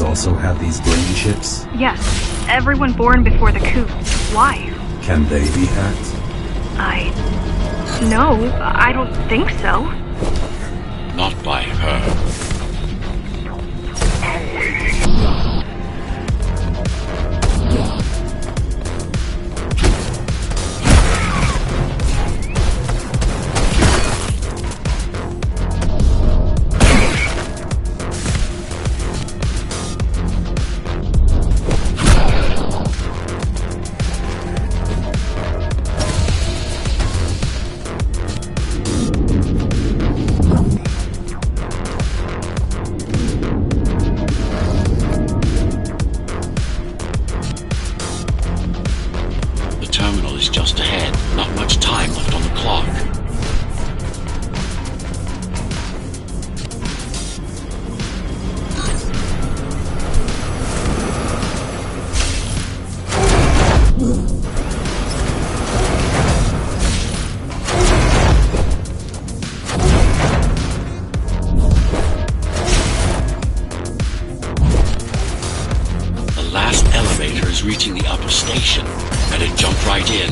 Also have these brain chips? Yes, everyone born before the coup. Why? Can they be hacked? No, I don't think so. Not by her. I'm waiting. reaching the upper station. Better jump right in.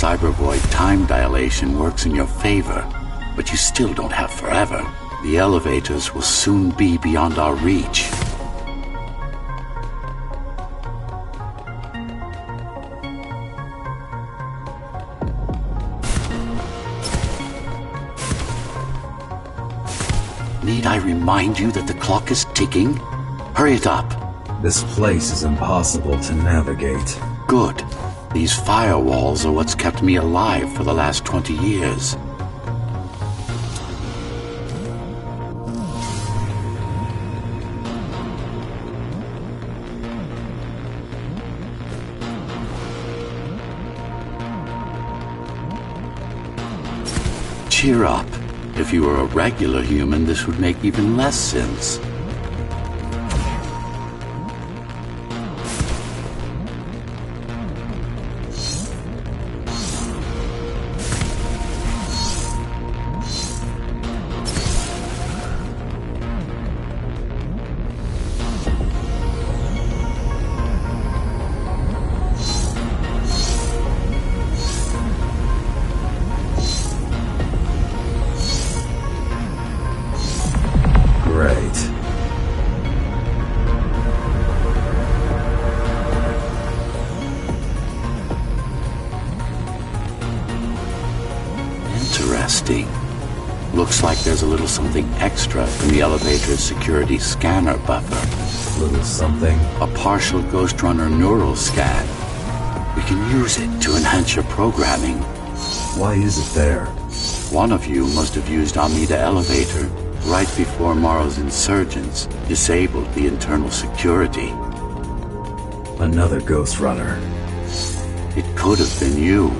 Cybervoid time dilation works in your favor, but you still don't have forever. The elevators will soon be beyond our reach. Need I remind you that the clock is ticking? Hurry it up. This place is impossible to navigate. Good. These firewalls are what's kept me alive for the last 20 years. Cheer up. If you were a regular human, this would make even less sense. Interesting. Looks like there's a little something extra in the elevator's security scanner buffer. Little something? A partial Ghostrunner neural scan. We can use it to enhance your programming. Why is it there? One of you must have used Amida Elevator right before Morrow's insurgents disabled the internal security. Another Ghostrunner. It could have been you.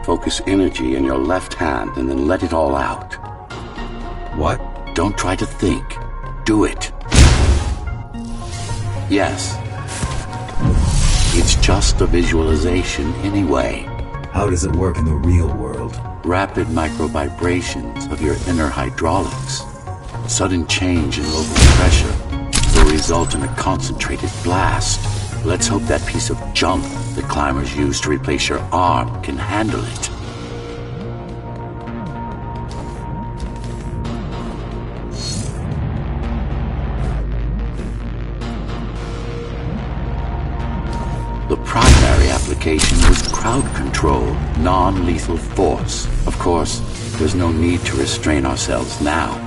Focus energy in your left hand and then let it all out. What? Don't try to think. Do it. Yes. It's just a visualization anyway. How does it work in the real world? Rapid micro-vibrations of your inner hydraulics. Sudden change in local pressure will result in a concentrated blast. Let's hope that piece of junk the climbers use to replace your arm can handle it. The primary application was crowd control, non-lethal force. Of course, there's no need to restrain ourselves now.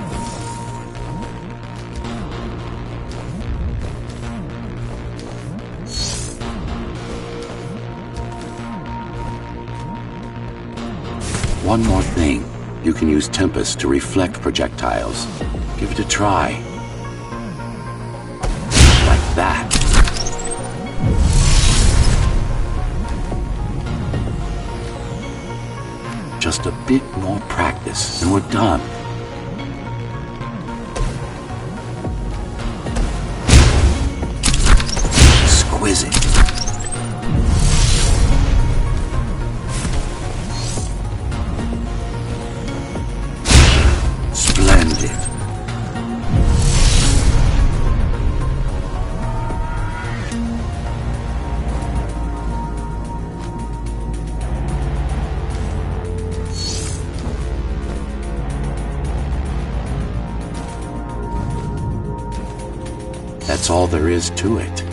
One more thing. You can use Tempest to reflect projectiles. Give it a try. Like that. Just a bit more practice and we're done. Exquisite. Splendid. That's all there is to it.